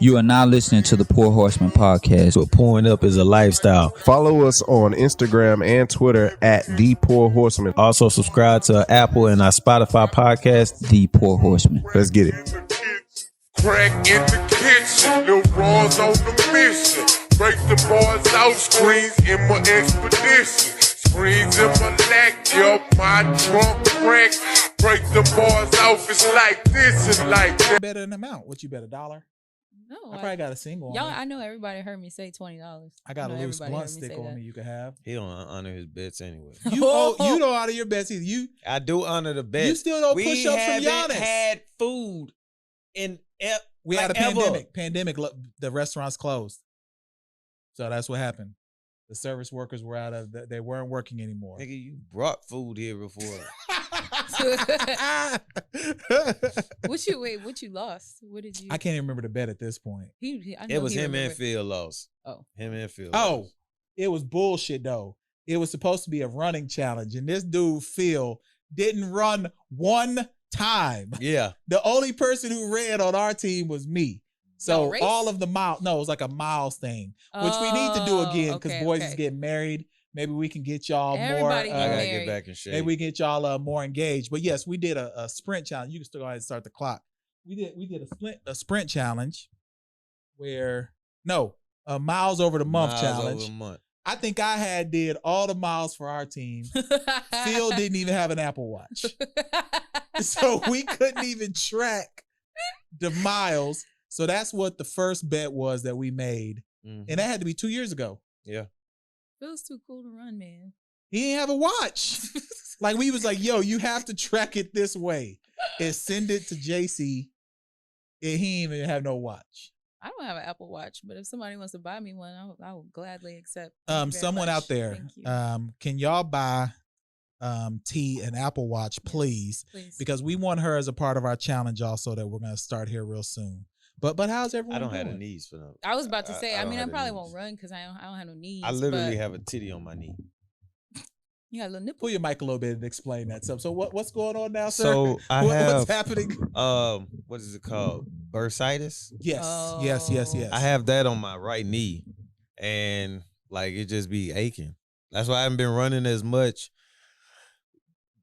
You are now listening to the Pour Horsemen podcast. But pouring up is a lifestyle. Follow us on Instagram and Twitter at The Pour Horsemen. Also subscribe to Apple and our Spotify podcast, The Pour Horsemen. Let's get it. Crack in the kitchen, Lil Raw's on the mission. Break the bars out, screens in my expedition. Screens in my neck, yo, my trunk crack. Break the bars off, it's like this and like that. Better than amount. What you bet, $1? No, I probably got a single. Y'all, on I know everybody heard me say $20. I got a loose everybody blunt heard me stick say on that. me. You could have. he don't honor his bets anyway. You don't honor your bets either. I do honor the bets. You still don't push ups from Giannis. We had food in. We had a ever. pandemic. The restaurants closed, so that's what happened. The service workers were out of. They weren't working anymore. Nigga, you brought food here before. What you lost? What did you? I can't even remember the bet at this point. It was him and Phil lost. Oh, him and Phil. Oh, it was bullshit though. It was supposed to be a running challenge, and this dude Phil didn't run one time. Yeah. The only person who ran on our team was me. So race? all of the miles, no, it was like a miles thing, which we need to do again because boys is getting married. Maybe we can get y'all Everybody more. I gotta married. get back in shape. Maybe we get y'all more engaged. But yes, we did a sprint challenge. You can still go ahead and start the clock. We did a sprint challenge where miles over the month Miles challenge. over a month. I think I did all the miles for our team. Phil didn't even have an Apple Watch. So we couldn't even track the miles. So that's what the first bet was that we made. Mm-hmm. And that had to be 2 years ago. Yeah. Feels too cool to run, man. He didn't have a watch. Like we was like, yo, you have to track it this way and send it to JC. And he didn't even have no watch. I don't have an Apple Watch, but if somebody wants to buy me one, I will gladly accept. Thank you very Someone much. out there, Thank you. can y'all buy T an Apple Watch, please? Please. Because we want her as a part of our challenge also that we're gonna start here real soon. But how's everyone? I don't doing? have the knees for them. I was about to say. I don't mean, I have the probably knees. won't run because I don't have no knees. I literally but have a titty on my knee. You got a little nipple. Pull your mic a little bit and explain that stuff. So what's going on now, sir? So I What's have happening? what is it called? Bursitis. Yes, Oh. yes. I have that on my right knee, and like it just be aching. That's why I haven't been running as much.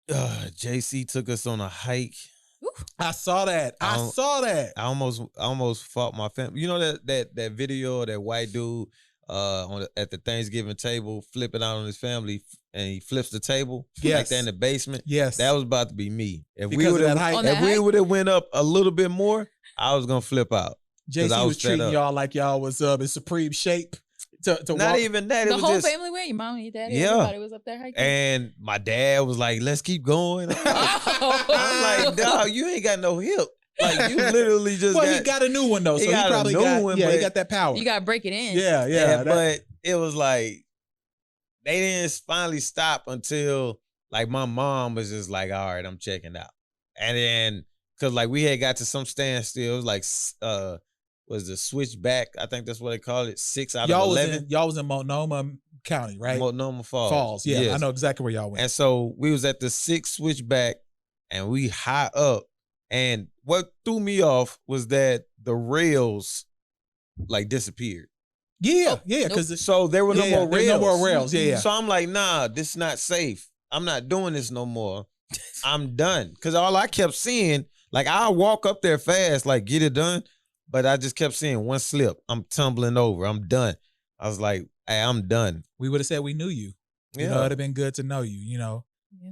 JC took us on a hike. I saw that. I almost fought my family. You know that video of that white dude at the Thanksgiving table flipping out on his family, and he flips the table like Yes. that in the basement. Yes. That was about to be me. If Because of that hike. we would have went up a little bit more, I was gonna flip out. JC I was was fed treating up. y'all like y'all was in supreme shape. To Not walk. even that. It The was whole just, family went. Your mom and your daddy. Yeah. Everybody was up there hiking. and my dad was like, "Let's keep going." I'm like, "Dog, you ain't got no hip. Like you literally just." Well, he got a new one though, he so he got a probably new got one, he but- got that power. You gotta break it in. Yeah. But it was like they didn't finally stop until like my mom was just like, "All right, I'm checking out," and then because like we had got to some standstill, it was like was the switchback? I think that's what they call it. 6 out of 11. Y'all was in Multnomah County, right? Multnomah Falls. Falls. Yeah, Yes. I know exactly where y'all went. And so we was at the 6th switchback, and we high up. And what threw me off was that the rails like disappeared. Yeah, because So there were no more there's rails. no more rails. Yeah. So I'm like, nah, this is not safe. I'm not doing this no more. I'm done. Because all I kept seeing, like I'll walk up there fast, like get it done. But I just kept seeing one slip. I'm tumbling over. I'm done. I was like, hey, I'm done. We would have said we knew you. Yeah. You know, it'd have been good to know you. You know,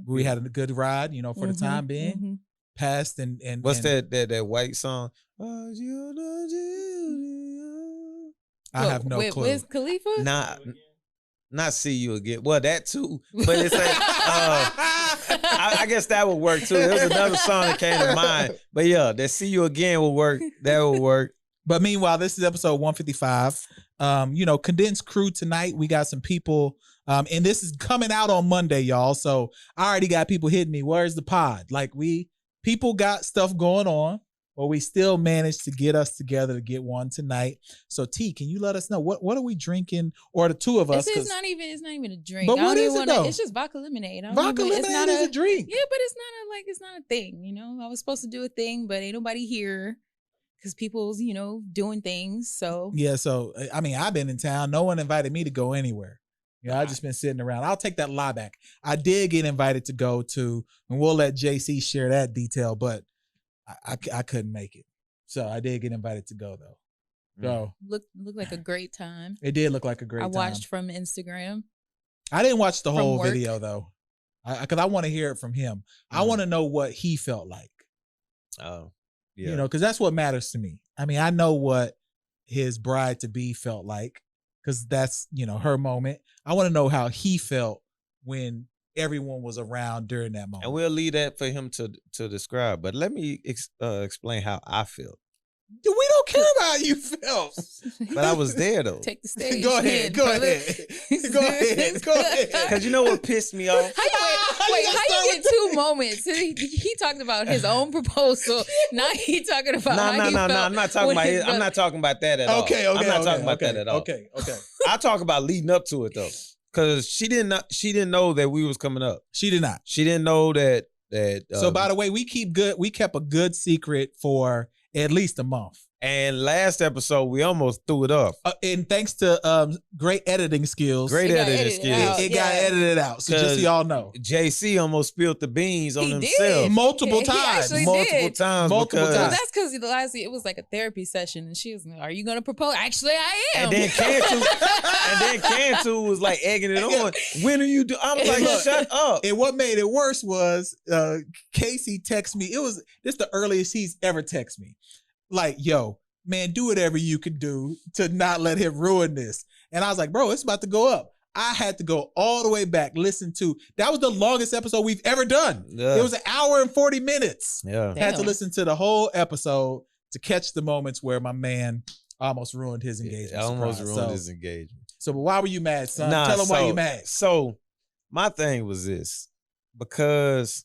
we had a good ride. You know, for the time being, Mhm. passed and What's and that white song? I have no clue. Wiz Khalifa? Not see you again. Well, that too. But it's like, I guess that would work too. There was another song that came to mind. But yeah, that see you again will work. That will work. But meanwhile, this is episode 155. Condensed crew tonight. We got some people, and this is coming out on Monday, y'all. So I already got people hitting me. Where's the pod? Like people got stuff going on, but we still managed to get us together to get one tonight. So T, can you let us know what are we drinking, or the two of us? It's not even a drink. But I don't what even is it, wanna, though? It's just vodka lemonade. Vodka lemonade is a drink. Yeah, but it's not a thing. You know, I was supposed to do a thing, but ain't nobody here. because people's, doing things. So Yeah, so I mean, I've been in town. No one invited me to go anywhere. I've just been sitting around. I'll take that lie back. I did get invited to go to, and we'll let JC share that detail, but I couldn't make it. So I did get invited to go though. So looked like a great time. it did look like a great time. I watched from Instagram. I didn't watch the from whole work. video though, because I want to hear it from him. I want to know what he felt like. Oh, yeah. Because that's what matters to me. I mean, I know what his bride to be felt like, because that's her moment. I want to know how he felt when everyone was around during that moment. And we'll leave that for him to describe. But let me explain how I feel. We don't care about how you felt. But I was there though. Take the stage. Go ahead. Go ahead. Because you know what pissed me off? How you get two moments? He talked about his own proposal. Now he talking about how he felt. No. I'm not talking about I'm not talking about that at all. Okay. I'm not talking about that at all. Okay. I talk about leading up to it though. Because she didn't know that we was coming up. She did not. She didn't know that. So by the way, we kept a good secret for at least a month. And last episode, we almost threw it off. And thanks to great editing skills. It got edited out. So just so y'all know. JC almost spilled the beans on He himself. did. Multiple He times. actually Multiple did. times. Multiple because- Well, times. that's because lastly it was like a therapy session, and she was like, "Are you gonna propose?" Actually, I am. And then Cantu was like egging it on. When are you do? I'm like, Look, shut up. And what made it worse was Casey texted me. This the earliest he's ever texted me. Like, yo, man, do whatever you can do to not let him ruin this. And I was like, bro, it's about to go up. I had to go all the way back, listen to. That was the longest episode we've ever done. Yeah. It was 1 hour and 40 minutes. Yeah. Had to Damn. listen to the whole episode to catch the moments where my man almost ruined his engagement. Almost surprise. ruined his engagement. So, but why were you mad, son? Tell him why you mad. So my thing was this, because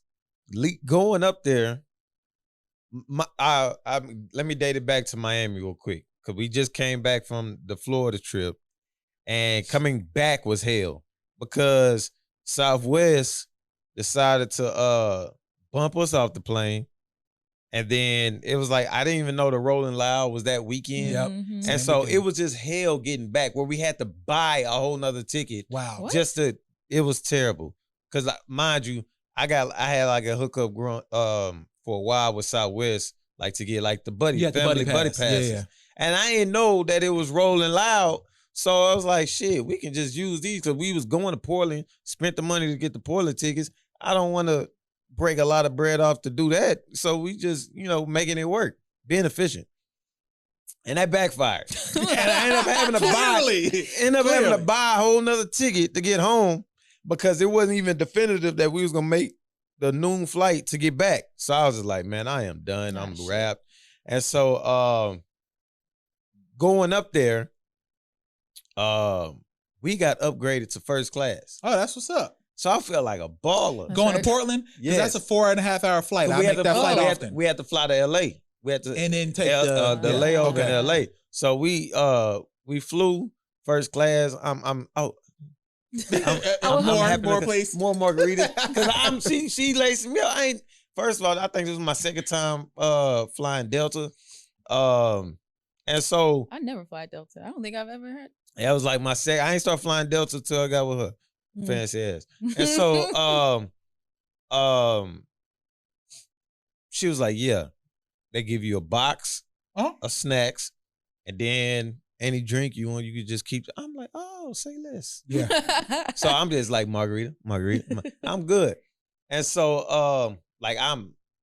going up there, let me date it back to Miami real quick, because we just came back from the Florida trip, and coming back was hell, because Southwest decided to bump us off the plane, and then it was like I didn't even know the Rolling Loud was that weekend. Yep. Mhm. And so it was just hell getting back, where we had to buy a whole nother ticket. Wow. What? It was terrible. Cause mind you, I had like a hookup for a while with Southwest, like to get like the family buddy passes. Yeah. And I didn't know that it was Rolling Loud. So I was like, shit, we can just use these, because we was going to Portland, spent the money to get the Portland tickets. I don't want to break a lot of bread off to do that. So we just, making it work, being efficient. And that backfired. And I ended up having to buy a whole nother ticket to get home, because it wasn't even definitive that we was going to make the noon flight to get back. So I was just like, man, I am done. I'm wrapped. And so going up there, we got upgraded to first class. Oh, that's what's up. So I felt like a baller. Going right. to Portland? Yes. That's a 4.5 hour flight. I make that flight often. We had to fly to LA. We had to And then take the layover okay. in LA. So we flew first class. I'm happy more to- please. more margaritas. Because she laced me up. First of all, I think this was my second time flying Delta. And so I never fly Delta. I don't think I've ever heard. that was like my second. I ain't start flying Delta till I got with her. Mm. Fancy ass. And so she was like, yeah, they give you a box of snacks, and then any drink you want, you could just keep. I'm like, oh, say less. Yeah. So I'm just like, margarita. I'm good. And so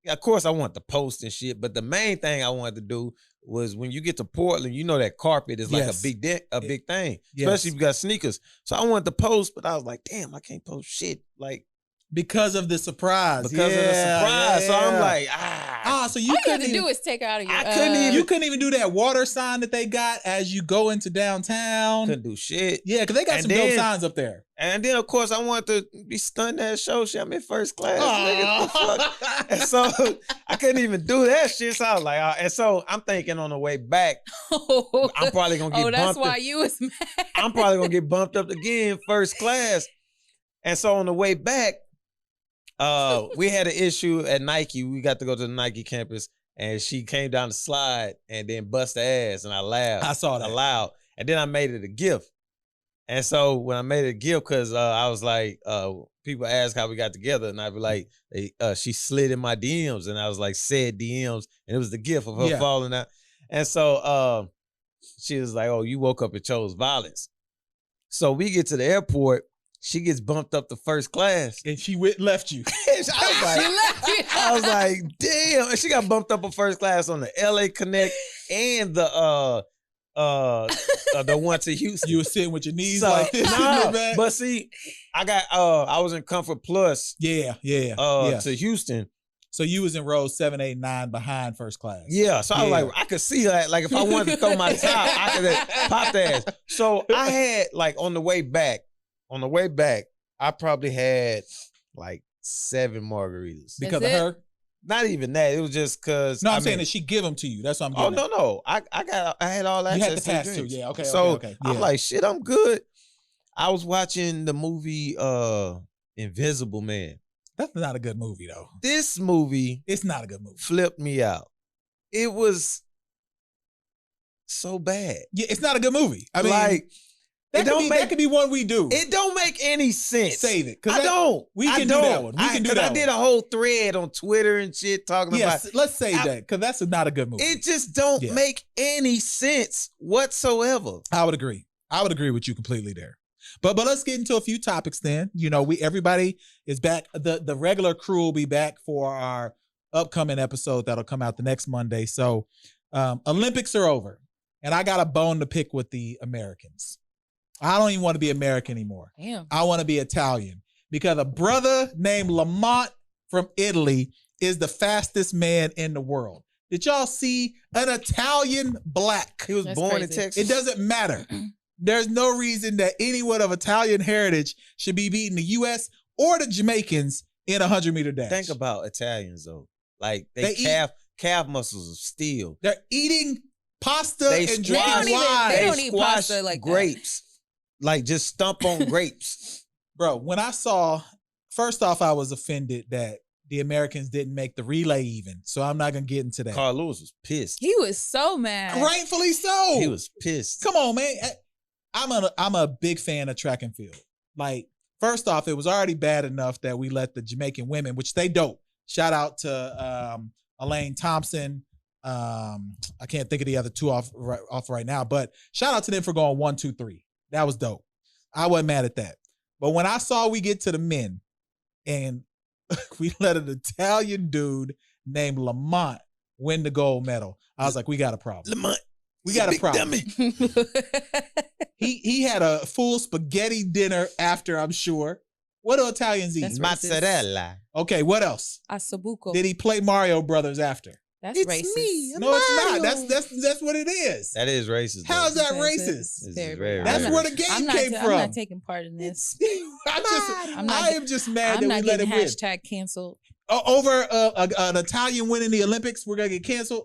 of course I want to post and shit, but the main thing I wanted to do was, when you get to Portland, that carpet is like Yes. a big thing, Yes. especially if you got sneakers. So I wanted to post, but I was like, damn, I can't post shit. Like, Because of the surprise. because of the surprise. So I'm like, so you All you have couldn't to even, do is take out of your. I couldn't even- you couldn't even do that water sign that they got as you go into downtown. couldn't do shit. Yeah, because they got And some dope then- signs up there. And then, of course, I wanted to be stunned at show shit. I'm in first class. Nigga, the fuck? And so I couldn't even do that shit. So I was like, and so I'm thinking on the way back, I'm probably gonna get Oh, that's bumped. why you was mad. I'm probably gonna get bumped up again, first class. And so on the way back, we had an issue at Nike. We got to go to the Nike campus, and she came down the slide and then bust her ass, and I laughed. I saw that. Loud, and then I made it a gift. And so when I made it a gift, because I was like, people ask how we got together, and I'd be like, she slid in my DMs, and I was like, said DMs, and it was the gift of her falling out. And so she was like, oh, you woke up and chose violence. So we get to the airport, she gets bumped up to first class. And she left you. I was like, damn. And she got bumped up to first class on the LA Connect and the one to Houston. You were sitting with your knees like this. Nah, but see, I was in Comfort Plus. Yeah. To Houston. So you was in rows 7, 8, 9 behind first class. Yeah. So I was like, I could see that. Like if I wanted to throw my top, I could have popped the ass. So I had like on the way back, I probably had like 7 margaritas. Because of her? Not even that. It was just because. No, I'm saying that she give them to you. That's what I'm getting. Oh no. I had all access. You had to pass too. Yeah. Okay. So okay. Yeah. I'm like, shit, I'm good. I was watching the movie Invisible Man. That's not a good movie though. This movie, it's not a good movie. Flipped me out. It was so bad. Yeah, it's not a good movie. I mean, like that could be one we do. It don't make any sense. Save it. I don't. We can do that one. We can do that one. I did a whole thread on Twitter and shit talking about. Let's save that because that's not a good movie. It just don't make any sense whatsoever. I would agree. I would agree with you completely there. But let's get into a few topics then. You know, everybody is back. The regular crew will be back for our upcoming episode that'll come out the next Monday. So Olympics are over. And I got a bone to pick with the Americans. I don't even want to be American anymore. Damn. I want to be Italian because a brother named Lamont from Italy is the fastest man in the world. Did y'all see an Italian black? He was born in Texas. It doesn't matter. There's no reason that anyone of Italian heritage should be beating the U.S. or the Jamaicans in a 100-meter dash. Think about Italians, though. Like, calf muscles of steel. They're eating pasta and drinking wine. They don't eat pasta like grapes. Like, just stump on grapes. Bro, when I saw, first off, I was offended that the Americans didn't make the relay even. So I'm not going to get into that. Carl Lewis was pissed. He was so mad. Rightfully so. He was pissed. Come on, man. I'm a big fan of track and field. Like, first off, it was already bad enough that we let the Jamaican women, which they dope. Shout out to Elaine Thompson. I can't think of the other two off right now, but shout out to them for going 1, 2, 3. That was dope. I wasn't mad at that. But when I saw we get to the men and we let an Italian dude named Lamont win the gold medal, I was like, we got a problem. Lamont. We got a problem. He had a full spaghetti dinner after, I'm sure. What do Italians eat? That's mozzarella. Okay, what else? Ossobuco. Did he play Mario Brothers after? That's it's racist. Me, no, it's not. That's what it is. That is racist. How is that That's racist? very That's racist. where the game came from. I'm not taking part in this. I am just mad that we let him win. Hashtag canceled. Over an Italian winning the Olympics, we're gonna get canceled.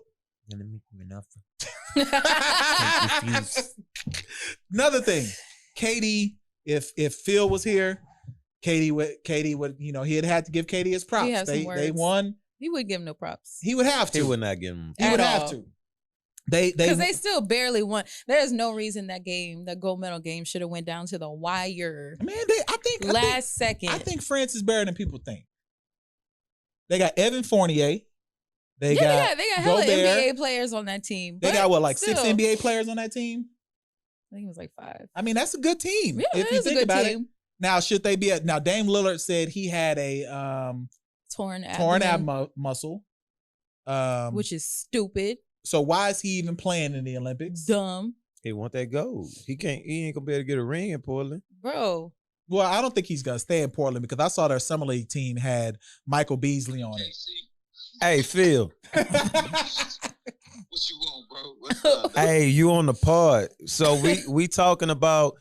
Another thing, Katie. If Phil was here, Katie would he'd had to give Katie his props. They won. He would give him no props. He would have to. He would not give him. He would have to. Because they still barely won. There's no reason that gold medal game should have went down to the wire. Man, I think last second. I think France is better than people think. They got Evan Fournier. They got hella Gobert. NBA players on that team. They got what, 6 NBA players on that team? I think it was like 5. I mean, that's a good team. Yeah, if you think about team. it. Now, should they be now Dame Lillard said he had a torn ab muscle. Which is stupid. So why is he even playing in the Olympics? Dumb. He want that gold. He ain't gonna be able to get a ring in Portland. Bro. Well, I don't think he's gonna stay in Portland because I saw their summer league team had Michael Beasley on it. Hey, Phil. What you want, bro? What's up? Hey, you on the pod. So we talking about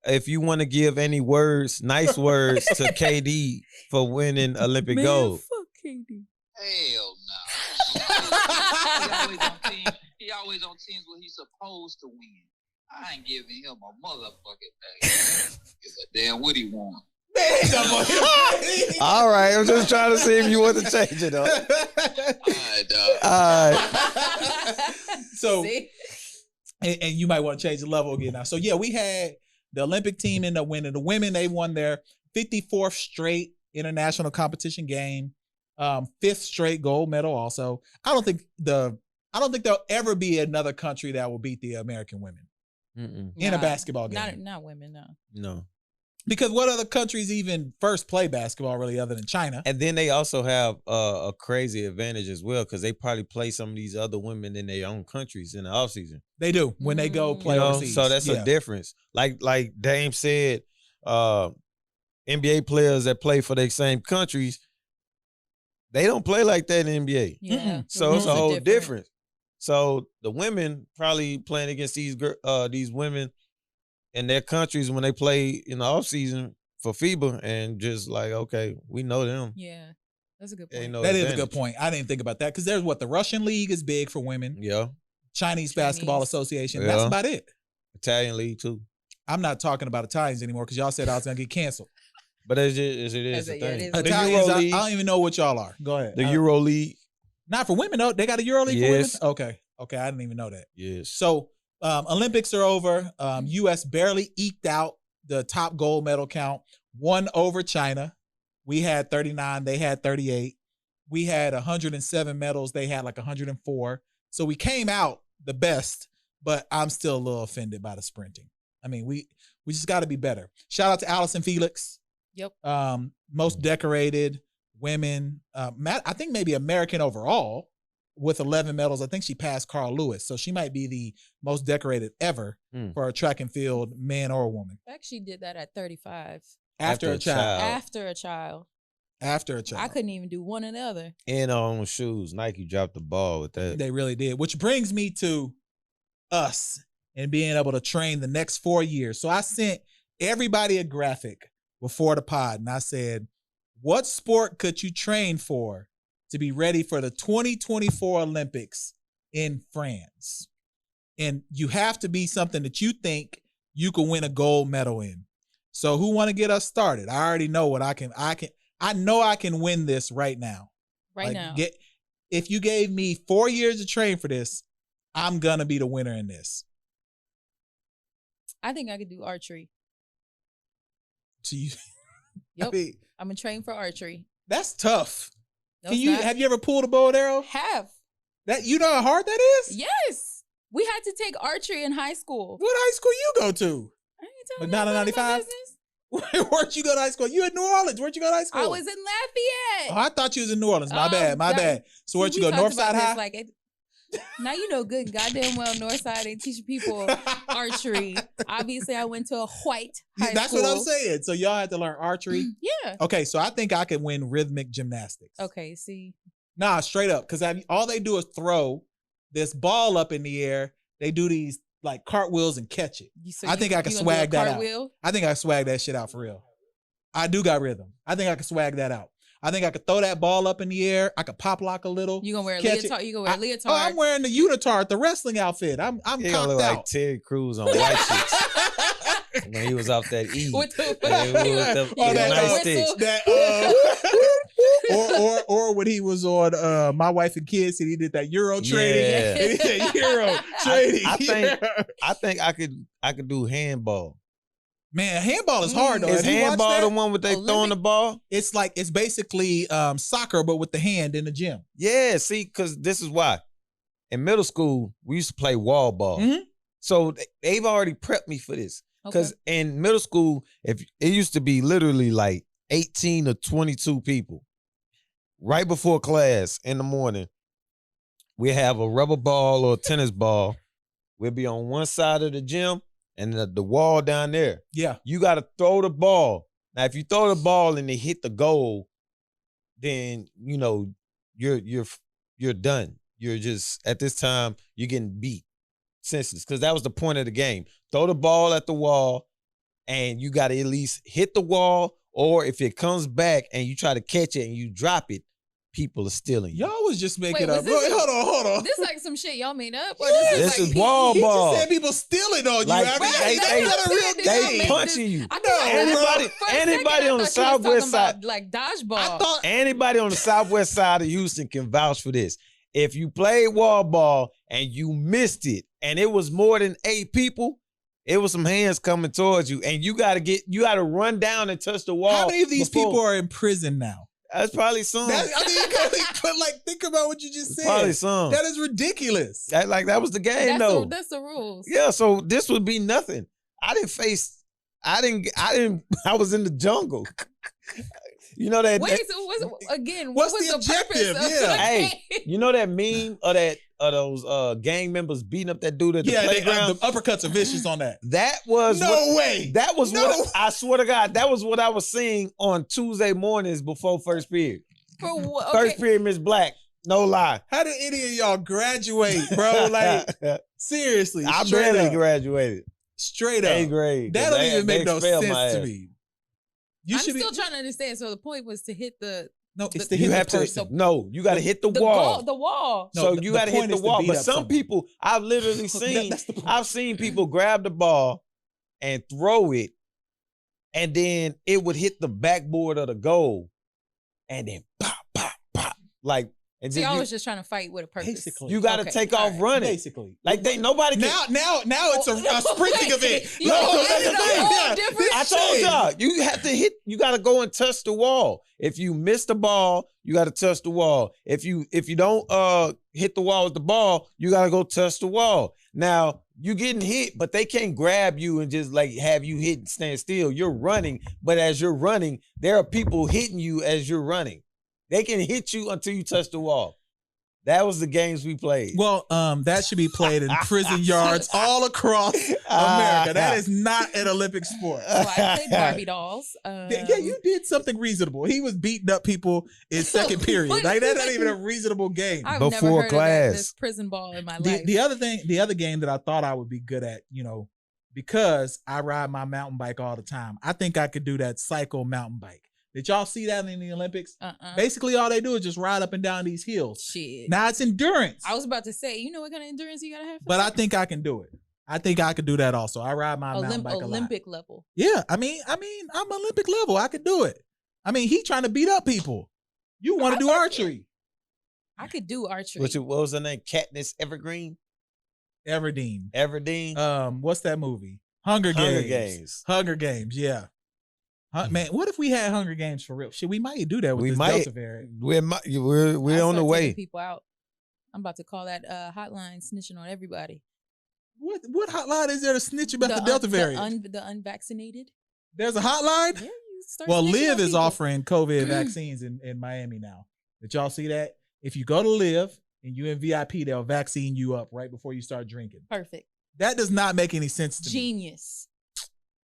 if you want to give any nice words to KD for winning Olympic gold. Fuck KD. Hell no. He always on teams where he's supposed to win. I ain't giving him a motherfucking thing. Give a damn what he want. All right, I'm just trying to see if you want to change it up. All right. So, See? and you might want to change the level again now. So yeah, we had the Olympic team end up winning. The women, they won their 54th straight international competition game, 5th straight gold medal. Also, I don't think there'll ever be another country that will beat the American women in a basketball game. Not women, no. No. Because what other countries even first play basketball really other than China? And then they also have a crazy advantage as well because they probably play some of these other women in their own countries in the offseason. They do when they go play overseas. So that's a difference. Like Dame said, NBA players that play for their same countries, they don't play like that in the NBA. Yeah. So it's a whole difference. So the women probably playing against these women in their countries when they play in the offseason for FIBA and just like, okay, we know them. Yeah. That's a good point. That is a good point. I didn't think about that because there's the Russian league is big for women. Yeah. Chinese Basketball Association. Yeah. That's about it. Italian league too. I'm not talking about Italians anymore because y'all said I was going to get canceled. But it is the thing. Italians, I don't even know what y'all are. Go ahead. The Euro League. Not for women, though. They got a Euro League for women? Okay. I didn't even know that. Yes. So Olympics are over. U.S. barely eked out the top gold medal count. Won over China. We had 39. They had 38. We had 107 medals. They had like 104. So we came out the best, but I'm still a little offended by the sprinting. I mean, we just got to be better. Shout out to Allison Felix. Yep. Most decorated women. I think maybe American overall with 11 medals. I think she passed Carl Lewis. So she might be the most decorated ever for a track and field man or woman. I actually did that at 35. After a child. I couldn't even do one or the other. And on shoes. Nike dropped the ball with that. They really did. Which brings me to us and being able to train the next 4 years. So I sent everybody a graphic before the pod and I said, what sport could you train for to be ready for the 2024 Olympics in France? And you have to be something that you think you can win a gold medal in. So who want to get us started? I already know what I know I can win this right now. If you gave me 4 years to train for this, I'm going to be the winner in this. I think I could do archery. So you, yep. I'm going to train for archery. That's tough. No, have you ever pulled a bow and arrow? Have. You know how hard that is? Yes. We had to take archery in high school. What high school you go to? I ain't telling McDonald 95? Where'd you go to high school? You in New Orleans. Where'd you go to high school? I was in Lafayette. Oh, I thought you was in New Orleans. My bad. So where'd you go? Northside High? Now you know good goddamn well Northside ain't teaching people archery. Obviously, I went to a white high school. That's what I'm saying. So y'all had to learn archery? Yeah. Okay, so I think I could win rhythmic gymnastics. Okay, see. Nah, straight up. Because all they do is throw this ball up in the air. They do these like cartwheels and catch it. I think I can swag that out. I think I swag that shit out for real. I do got rhythm. I think I can swag that out. I think I could throw that ball up in the air. I could pop lock a little. You gonna wear a leotard? You gonna wear a leotard? Oh, I'm wearing the unitard, the wrestling outfit. I'm cocked look out. Like Terry Crews on White Chicks when he was off that E. With the nice sticks. Or when he was on My Wife and Kids and he did that Euro trading. Yeah. He did Euro trading. I think I could do handball. Man, handball is hard though. Is handball the one with they throwing the ball? It's basically soccer, but with the hand in the gym. Yeah, see, because this is why. In middle school, we used to play wall ball. Mm-hmm. So they've already prepped me for this. Because in middle school, if it used to be literally like 18 or 22 people. Right before class in the morning, we have a rubber ball or a tennis ball. We'll be on one side of the gym. And the wall down there. Yeah. You got to throw the ball. Now, if you throw the ball and they hit the goal, then, you're done. You're just, at this time, you're getting beat. Senseless. Because that was the point of the game. Throw the ball at the wall, and you got to at least hit the wall, or if it comes back and you try to catch it and you drop it, people are stealing you. Y'all was just making Wait, up. was this- Hold on. This like some shit y'all made up? Or This is wall He ball. just said people stealing on you. Like, I mean, they- ain't they- that a real They thing? punching you. I thought Anybody- for a second, anybody I on the thought you was southwest talking about, side- like dodgeball. I thought Anybody on the southwest side of Houston can vouch for this. If you played wall ball and you missed it, and it was more than 8 people, it was some hands coming towards you, and you gotta run down and touch the wall. how many of these before- people are in prison now? That's probably some. I mean, you gotta but like think about what you just said. Probably some. That is ridiculous. That was the game, though. That's the rules. Yeah, so this would be nothing. I was in the jungle. You know that. Wait, so what What's was the objective? purpose of Yeah. the Hey, game? you know that meme of those gang members beating up that dude at the playground? the uppercuts are vicious on that. That was No way. That was No. what I swear to God. That was what I was seeing on Tuesday mornings before first period. For what? First Okay. period, Miss Black. No lie. How did any of y'all graduate, bro? Like seriously, I straight barely up. graduated. Straight up. A grade. That don't even make they no expelled sense my to ass. me. You I'm should still be. trying to understand. So the point was to hit the No, it's the- to You hit have the to. person. No, you got to hit the the wall. wall. The wall. No, So the- you the got to hit point the is to wall. beat But up some someone. people, I've literally seen, That's the point. I've seen people grab the ball and throw it, and then it would hit the backboard of the goal, and then pop, pop, pop, like, and See, then I you, was just trying to fight with a purpose. Basically. you got to Okay, take all off right. running. Basically, Like nobody can. now it's a sprinting Wait, event. you No, added that's the a thing. whole Yeah. different I told y'all, you have to hit. You got to go and touch the wall. If you miss the ball, you got to touch the wall. If you don't hit the wall with the ball, you got to go touch the wall. Now you getting hit, but they can't grab you and just like have you hit and stand still. You're running, but as you're running, there are people hitting you as you're running. They can hit you until you touch the wall. That was the games we played. Well, that should be played in prison yards all across America. That is not an Olympic sport. So I played Barbie dolls. Yeah, you did something reasonable. He was beating up people in second period. Like that's not even a reasonable game. I've Before never heard class. of this prison ball in my life. The other game that I thought I would be good at, because I ride my mountain bike all the time. I think I could do that cycle mountain bike. Did y'all see that in the Olympics? Basically, all they do is just ride up and down these hills. Shit. Now it's endurance, I was about to say, you know what kind of endurance you gotta have? For but I that? think I can do it. I think I could do that also. I ride my mountain bike a lot. Olympic level. Yeah, I mean, I'm Olympic level. I could do it. I mean, he trying to beat up people. You want to do archery? I could do archery. What was her name? Katniss Evergreen? Everdeen. What's that movie? Hunger Games. Hunger Games. Yeah. Man, what if we had Hunger Games for real? Shit, we might do that with We this might. Delta variant. We're I'll on the start taking way. People out. I'm about to call that hotline, snitching on everybody. What hotline is there to snitch about the Delta variant? The unvaccinated. There's a hotline? Yeah, you start Well, snitching Liv on is people. offering COVID vaccines in Miami now. Did y'all see that? If you go to Liv and you in VIP, they'll vaccine you up right before you start drinking. Perfect. That does not make any sense to me. Genius.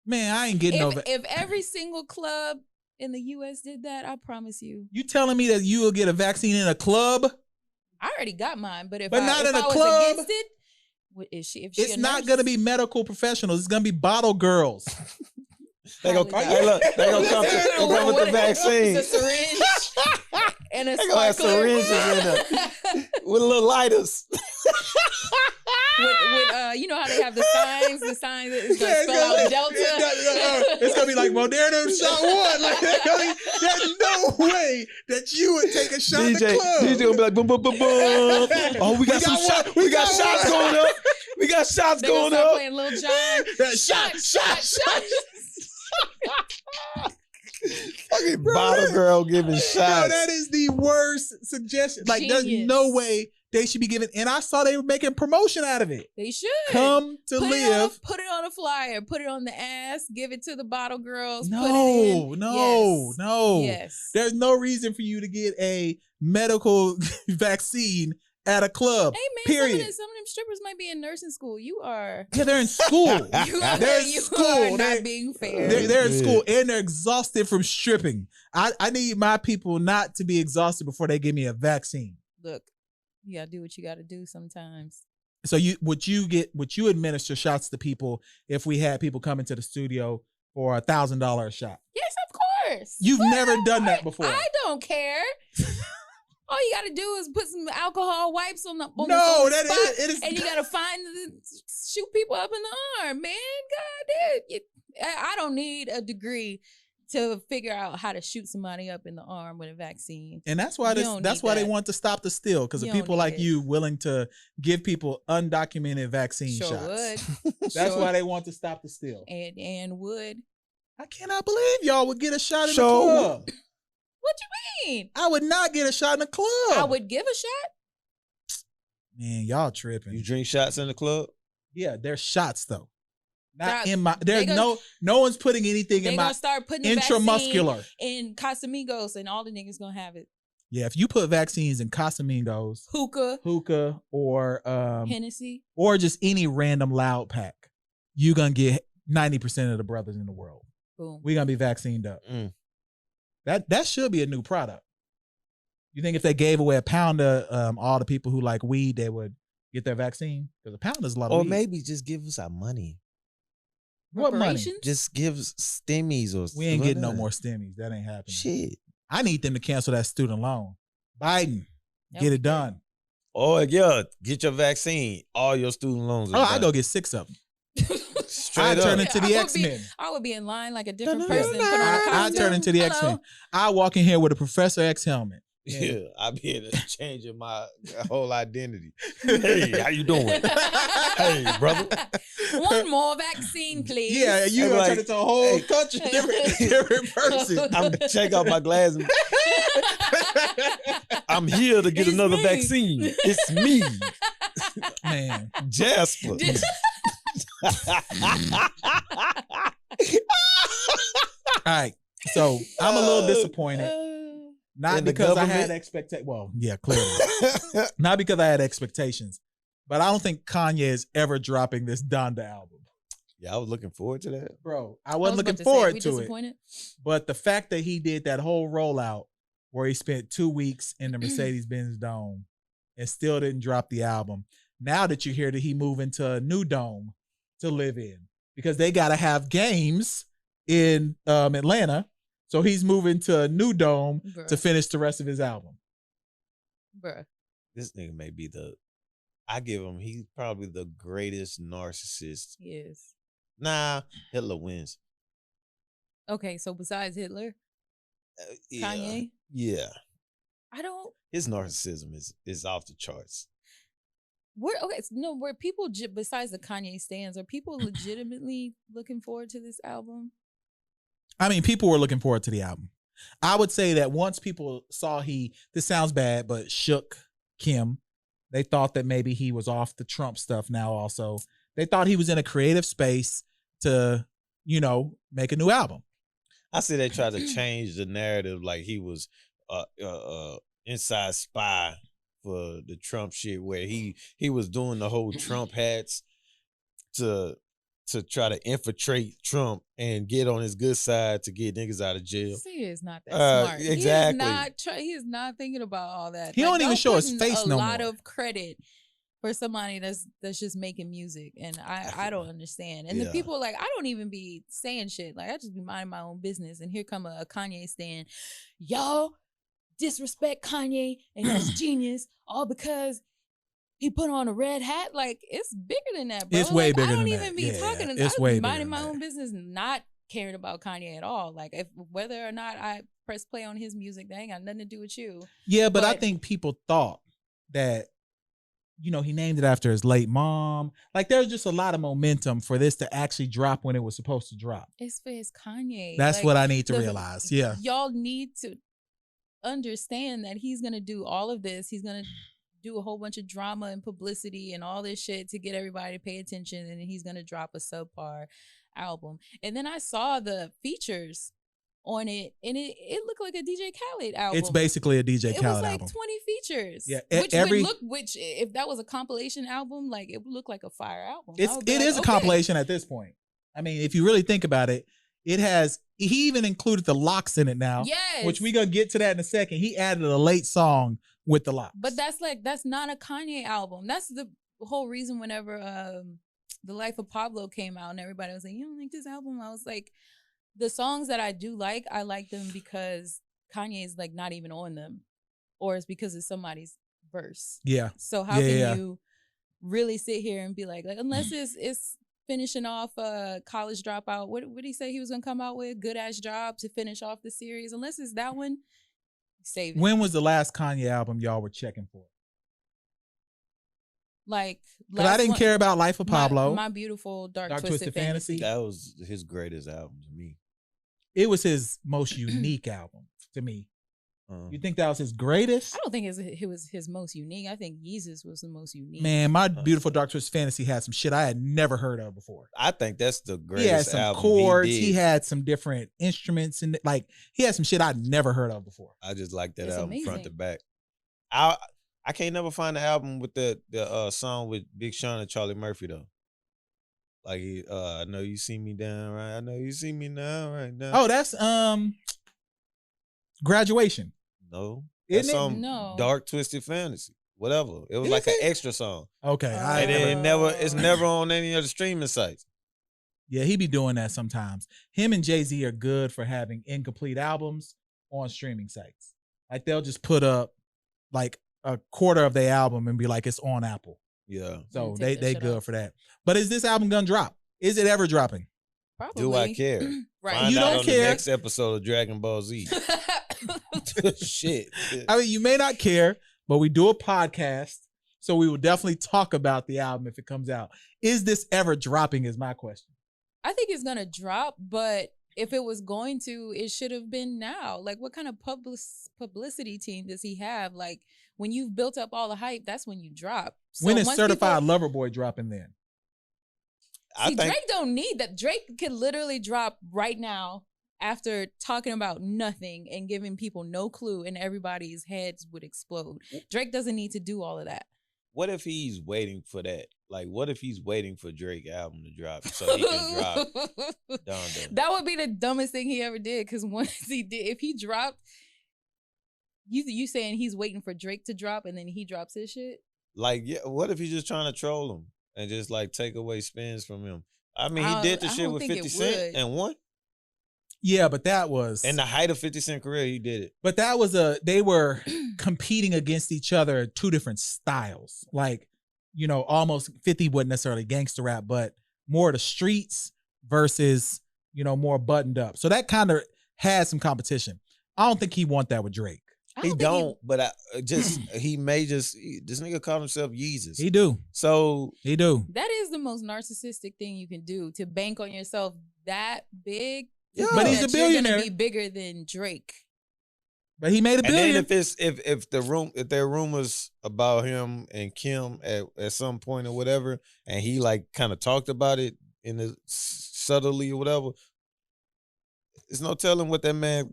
Man, I ain't getting over. If every single club in the U.S. did that, I promise you. You telling me that you will get a vaccine in a club? I already got mine, but if But I, not if in a I was club. against it, what is she? If she It's a not nurse? going to be medical professionals. It's going to be bottle girls. They gonna Probably hey, not. look, they gonna come with the vaccine. It's a syringe and a They gonna have sparkler. syringes in there with little lighters. with you know how they have the signs that Yeah, spell out Delta. It's gonna be like Moderna shot one. Like there's no way that you would take a shot in the club. DJ gonna be like boom, boom, boom, boom. Oh, we got some got shots. one. We We got got shots one. going up. We got shots They gonna going start up. playing Lil Jon. That Shot. Fucking bottle girl giving Yo, shots. that is the worst suggestion. Like, there's Genius. no way they should be giving. And I saw they were making promotion out of it. They should Come to put it on live. put it on a flyer. Put it on the ass. Give it to the bottle girls. put it No, in. no, Yes. no. Yes. There's no reason for you to get a medical vaccine at a club. Hey man, Period. some of them strippers might be in nursing school. You are. Yeah, they're in school. You are, They're in you school. are not They- being fair. They're in school and they're exhausted from stripping. I need my people not to be exhausted before they give me a vaccine. Look, you gotta do what you gotta do sometimes. So would you administer shots to people if we had people come into the studio for $1,000 a shot? Yes, of course. You've never done that before. I don't care. All you gotta do is put some alcohol wipes on the No, spot, it is and you gotta shoot people up in the arm, man. God damn, I don't need a degree to figure out how to shoot somebody up in the arm with a vaccine. And that's why they want to stop the steal, because of people like you willing to give people undocumented vaccine shots. That's why they want to stop the steal. And would. I cannot believe y'all would get a shot in the club. What you mean? I would not get a shot in the club. I would give a shot. Man, y'all tripping. You drink shots in the club? Yeah, there's shots though. Not Shots. in my. There's no one's putting anything in my. They gonna start putting the intramuscular vaccine in Casamigos, and all the niggas gonna have it. Yeah, if you put vaccines in Casamigos, hookah, or Hennessy, or just any random loud pack, you gonna get 90% of the brothers in the world. Boom. We gonna be vaccinated up. That should be a new product. You think if they gave away a pound to all the people who like weed, they would get their vaccine? Because a pound is a lot of weed. Or maybe just give us our money. What money? Just give stimmies or We ain't getting no more stimmies. That ain't happening. Shit. I need them to cancel that student loan. Biden, get it done. Or yeah, get your vaccine. All your student loans. I go get 6 of them. I turn into the X-Men. I would be in line like a different person. I turn into the X-Men. I walk in here with a Professor X helmet. Yeah, I be in changing my whole identity. Hey, how you doing? Hey, brother. One more vaccine, please. Yeah, you gonna turn into a whole country, different person. I'm check out my glasses. I'm here to get another vaccine. It's me, man, Jasper. All right, so I'm a little disappointed. Not because I had expectations. Well, yeah, clearly. Not because I had expectations. But I don't think Kanye is ever dropping this Donda album. Yeah, I was looking forward to that. Bro, I wasn't looking forward to it. But the fact that he did that whole rollout where he spent 2 weeks in the Mercedes-Benz Dome and still didn't drop the album. Now that you hear that he moved into a new dome to live in, because they got to have games in Atlanta. So he's moving to a new dome to finish the rest of his album. Bruh. This nigga may be he's probably the greatest narcissist. He is. Nah, Hitler wins. Okay, so besides Hitler, Yeah. Kanye? Yeah. His narcissism is off the charts. Where people, besides the Kanye stands, are people legitimately looking forward to this album? I mean, people were looking forward to the album. I would say that once people saw this sounds bad, but shook Kim, they thought that maybe he was off the Trump stuff now also. They thought he was in a creative space to, make a new album. I see they tried to change the narrative like he was inside spy for the Trump shit, where he was doing the whole Trump hats to try to infiltrate Trump and get on his good side to get niggas out of jail. He is not that smart. Exactly. He is not thinking about all that. He don't even show his face no more. A lot of credit for somebody that's just making music, and I don't understand. And the people I don't even be saying shit. Like I just be minding my own business, and here come a Kanye stand. Y'all disrespect Kanye and his genius all because he put on a red hat. Like, it's bigger than that, bro. It's way bigger than that. I don't even be talking. It's I way be bigger minding than my that. own business, not caring about Kanye at all. Like, whether or not I press play on his music, that ain't got nothing to do with you. Yeah, but I think people thought that, he named it after his late mom. Like, there's just a lot of momentum for this to actually drop when it was supposed to drop. It's for his Kanye. That's what I need to realize. Yeah. Y'all need to understand that he's going to do all of this. He's going to do a whole bunch of drama and publicity and all this shit to get everybody to pay attention, and then he's gonna drop a subpar album. And then I saw the features on it, and it looked like a DJ Khaled album. It's basically a DJ Khaled album. It was like 20 features. Yeah, which if that was a compilation album, like, it would look like a fire album. It is a compilation at this point. I mean, if you really think about it, he even included the locks in it now. Yes. Which we gonna get to that in a second. He added a late song with the locks. But that's not a Kanye album. That's the whole reason whenever The Life of Pablo came out and everybody was like, you don't like this album? I was like, the songs that I do like, I like them because Kanye is like not even on them. or it's because it's somebody's verse. Yeah. So how Yeah, can you really sit here and be like unless it's finishing off College Dropout, what did he say he was gonna come out with? Good Ass Job to finish off the series. Unless it's that one, save it. When was the last Kanye album y'all were checking for? Like, Because I didn't care about Life of Pablo. My Beautiful Dark Dark Twisted Fantasy. That was his greatest album to me. It was his most unique album to me. You think that was his greatest? I don't think it was his most unique. I think Yeezus was the most unique. Man, My Beautiful Dark Twisted Fantasy had some shit I had never heard of before. I think that's the greatest He had some album chords. he did. He had some different instruments, and he had some shit I'd never heard of before. I just like that It's album front amazing. to back. I can't never find the album with the song with Big Sean and Charlie Murphy though. Like I know you see me down right. I know you see me now right now. Oh, that's Graduation. No, Isn't that's it? some No. Dark Twisted Fantasy. Whatever. It was Is like an it? extra song. Okay, I And never- then it's never on any of the streaming sites. Yeah, he be doing that sometimes. Him and Jay-Z are good for having incomplete albums on streaming sites. Like they'll just put up like a quarter of their album and be like, it's on Apple. Yeah. So take they that shit good off. for that. But is this album gonna drop? Is it ever dropping? Probably. Do I care? Right. Find You out don't on care. the next episode of Dragon Ball Z. Shit. I mean, you may not care, but we do a podcast. So we will definitely talk about the album if it comes out. Is this ever dropping is my question. I think it's gonna drop, but if it was going to, it should have been now. Like, what kind of publicity team does he have? Like, when you've built up all the hype, that's when you drop. So When is once Certified people- Lover Boy dropping then? See, Drake don't need that. Drake could literally drop right now after talking about nothing and giving people no clue, and everybody's heads would explode. Drake doesn't need to do all of that. What if he's waiting for that? Like, what if he's waiting for Drake album to drop so he can drop Donda? That would be the dumbest thing he ever did. Because once he did, if he dropped, you saying he's waiting for Drake to drop and then he drops his shit? Like, yeah, what if he's just trying to troll him and just like take away spins from him? I mean, he did the I shit don't with think 50 it Cent would. and won. Yeah, but that was In the height of 50 Cent career, he did it. But that was they were competing against each other, two different styles. Like, you know, almost 50 wasn't necessarily gangster rap, but more the streets versus, you know, more buttoned up. So that kind of had some competition. I don't think he want that with Drake. He don't, but this nigga called himself Yeezus. He do. So He do. That is the most narcissistic thing you can do, to bank on yourself that big. Yeah. But he's that a you're gonna billionaire. be bigger than Drake. But he made a and then billion. if there are rumors about him and Kim at some point or whatever, and he like kind of talked about it in a subtly or whatever, it's no telling what that man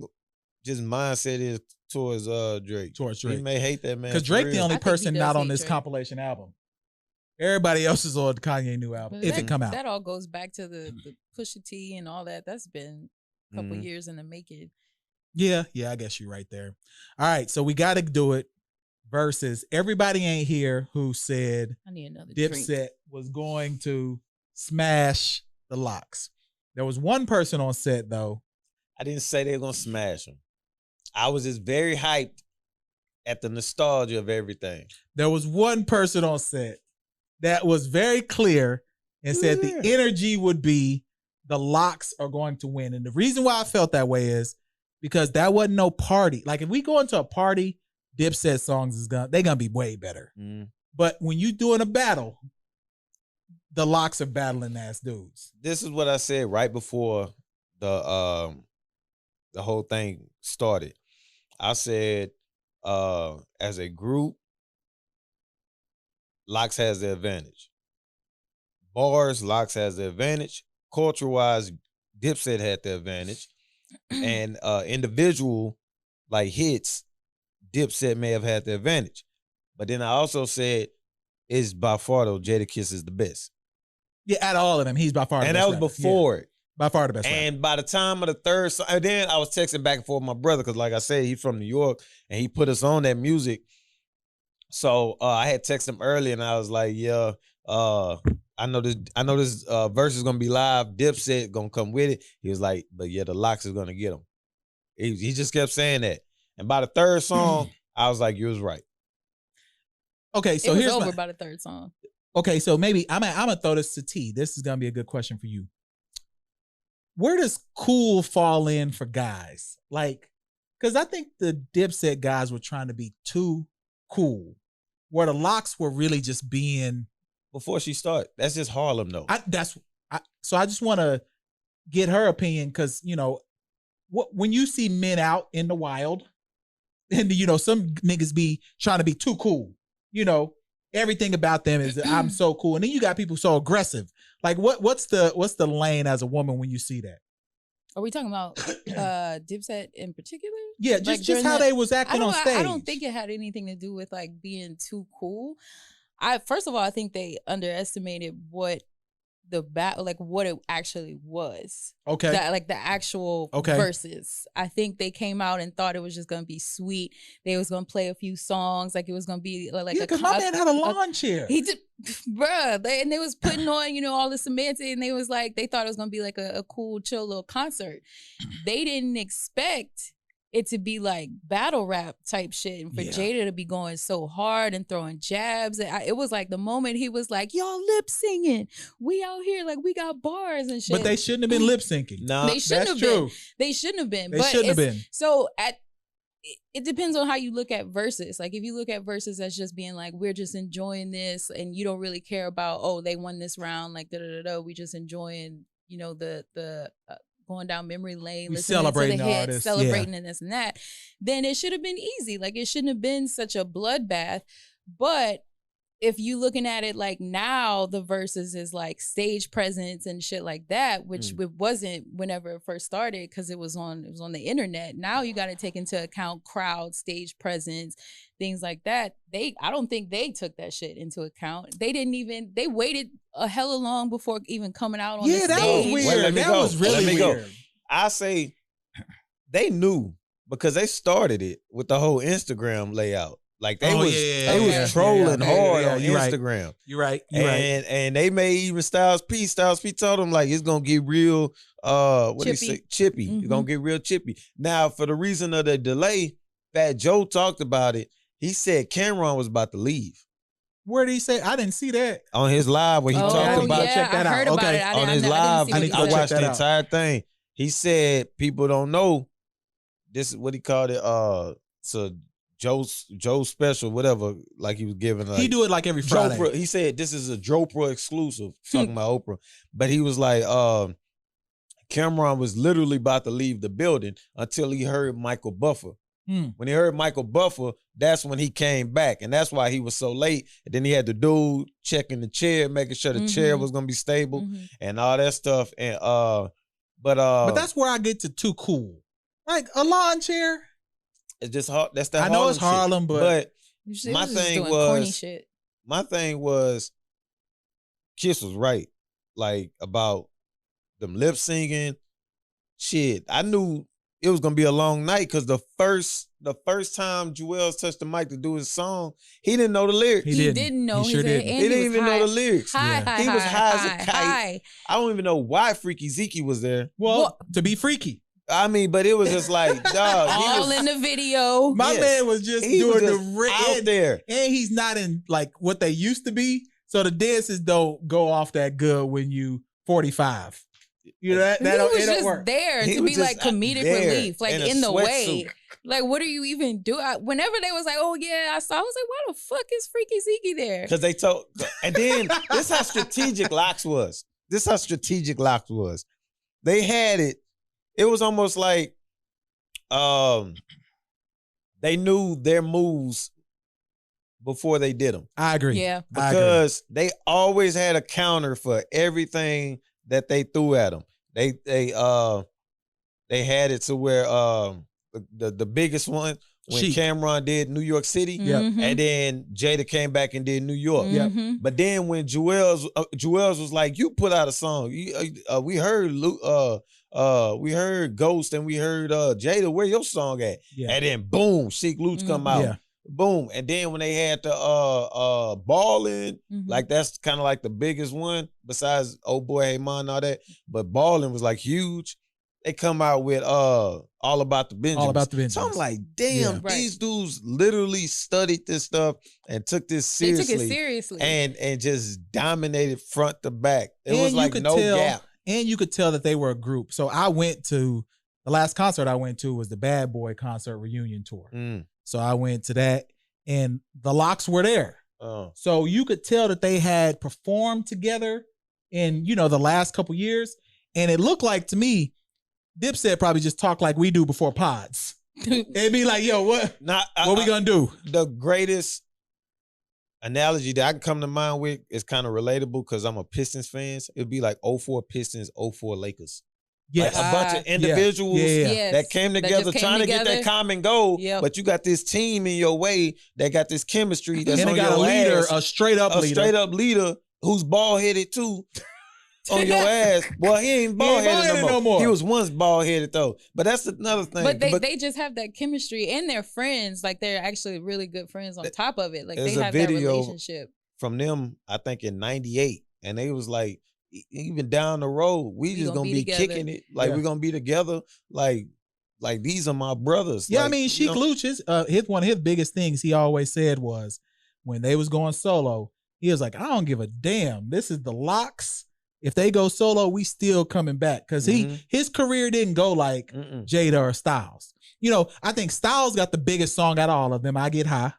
just mindset is towards Drake. Towards He Drake. may hate that man. Because for Drake real. the only I think he person does not on hate this Drake. compilation album. Everybody else is on the Kanye new album, But if that, it come out. that all goes back to the Pusha T and all that. That's been a couple Mhm. years in the making. Yeah, I guess you're right there. All right, so we got to do it. Versus everybody ain't here who said I need another drink. Dipset was going to smash the Locks. There was one person on set though. I didn't say they were gonna smash him. I was just very hyped at the nostalgia of everything. There was one person on set that was very clear and Who said was the there? energy would be the Locks are going to win. And the reason why I felt that way is because that wasn't no party. Like if we go into a party, Dipset songs they're gonna be way better. Mm. But when you doing a battle, the Locks are battling ass dudes. This is what I said right before the whole thing started. I said, as a group, Locks has the advantage. Bars, Locks has the advantage. Culture-wise, Dipset had the advantage. And individual, like hits, Dipset may have had the advantage. But then I also said, it's by far, though, Jadakiss is the best. Yeah, out of all of them, he's by far the And best that was rapper. before Yeah, it. by far the best rapper. And by the time of the third song, and then I was texting back and forth with my brother because, like I said, he's from New York and he put us on that music. So I had texted him early and I was like, "Yeah, I know this verse is gonna be live. Dipset gonna come with it." He was like, "But yeah, the Locks is gonna get him." He just kept saying that. And by the third song, I was like, you was right. Okay, so it was here's over by the third song. Okay, so maybe I'm gonna throw this to T. This is gonna be a good question for you. Where does cool fall in for guys? Like, because I think the Dipset guys were trying to be too cool, where the Locks were really just being. Before she started, that's just Harlem though. So I just want to get her opinion because when you see men out in the wild, and some niggas be trying to be too cool, everything about them is I'm so cool, and then you got people so aggressive. Like what's the lane as a woman when you see that? Are we talking about Dipset in particular? Yeah, just how they was acting on stage. I don't think it had anything to do with like being too cool. First of all, I think they underestimated what what it actually was. Okay. The actual verses. I think they came out and thought it was just gonna be sweet. They was gonna play a few songs, like it was gonna be like because my man had a lawn chair. He did, bruh. And they was putting on, all the semantics, and they was like, they thought it was gonna be like a cool, chill little concert. They didn't expect it to be like battle rap type shit, and for Jada to be going so hard and throwing jabs. It was like the moment he was like, y'all lip singing, we out here like we got bars and shit. But they shouldn't have been lip syncing. No, they shouldn't have been. They shouldn't have been. They shouldn't have been. So it depends on how you look at verses. Like if you look at verses as just being like, we're just enjoying this, and you don't really care about, they won this round, like we just enjoying, the going down memory lane, listening to the hits, celebrating and this and that, then it should have been easy. Like it shouldn't have been such a bloodbath. But if you looking at it like now, the verses is like stage presence and shit like that, which it wasn't whenever it first started because it was on the internet. Now you got to take into account crowd, stage presence, things like that. I don't think they took that shit into account. They waited a hella long before even coming out on the stage. That was weird. That was really weird. I say they knew because they started it with the whole Instagram layout. Like they was trolling hard on Instagram. Right. You're right. And they made even Styles P told them like it's gonna get real what do you say? Chippy. It's gonna get real chippy. Now for the reason of the delay, Fat Joe talked about it. He said Cameron was about to leave. Where did he say? I didn't see that. On his live where he talked about check that I heard out. About it. On his live, I watched the entire thing. He said people don't know. This is what he called it. So Joe special, whatever, like he was giving. Like, he do it like every Friday. Jopra, he said this is a Jopra exclusive, talking about Oprah. But he was like, Cameron was literally about to leave the building until he heard Michael Buffer. When he heard Michael Buffer, that's when he came back. And that's why he was so late. And then he had the dude checking the chair, making sure the chair was gonna be stable and all that stuff. And but that's where I get to too cool. Like a lawn chair. It's just hard. That's that. I know it's Harlem, but my thing was, Kiss was right. Like about them lip singing, shit. I knew it was gonna be a long night because the first time Jewels touched the mic to do his song, he didn't know the lyrics. He didn't know. He sure didn't. He didn't even know the lyrics. He was high as a kite. I don't even know why Freaky Zeke was there. Well, to be freaky. I mean, but it was just like, dog. All in the video. My man was just doing the out there. And he's not in like what they used to be. So the dances don't go off that good when you 45. You know, that he was just work. there to be like comedic relief, like in the way. Like, what are you even doing? Whenever they was like, oh yeah, I was like, why the fuck is Freaky Zeke there? Because they told, and then this how strategic Locks was. They had it. It was almost like they knew their moves before they did them. I agree. Yeah. Because they always had a counter for everything that they threw at them. They had it to where the biggest one when Cameron did New York City, and then Jada came back and did New York. But then when Jewels was like, "You put out a song. We heard Ghost and we heard Jada. Where your song at?" And then boom, Sheek Luch come out. Boom. And then when they had the Ballin', like that's kind of like the biggest one besides Oh Boy Hey Ma and all that. But Ballin' was like huge. they come out with All About the Benjamins. All About the Benjamins. So I'm like, damn, Yeah. these dudes literally studied this stuff and took this seriously. They took it seriously. And just dominated front to back. It And was you like could no tell- gap. And you could tell that they were a group. So I went to, the last concert I went to was the Bad Boy concert reunion tour. So I went to that and the Locks were there. So you could tell that they had performed together in, the last couple years. And it looked like to me, Dipset probably just talked like we do before pods. It'd be like, yo, what we gonna do? The greatest analogy that I can come to mind with is kind of relatable because I'm a Pistons fan. It'd be like 04 Pistons, 04 Lakers. Yes. Like a bunch of individuals Yes. that came That together just came trying to get together. that common goal. Yep. But you got this team in your way that got this chemistry that's And on they got your a leader, ass. a straight up leader. Who's bald headed too. On your ass. Well, he ain't bald headed no more. He was once bald headed though. But that's another thing. But they just have that chemistry and they're friends. Like they're actually really good friends on top of it. Like they There's a have that video relationship. from them, I think in 98. And they was like, even down the road, we just gonna be together. kicking it. Like we're gonna be together. Like these are my brothers. Yeah, like, I mean, Sheik Luch, one of his biggest things he always said was when they was going solo, he was like, I don't give a damn. This is the Locks. If they go solo, we still coming back. Because his career didn't go like Jada or Styles. I think Styles got the biggest song out of all of them, I Get High.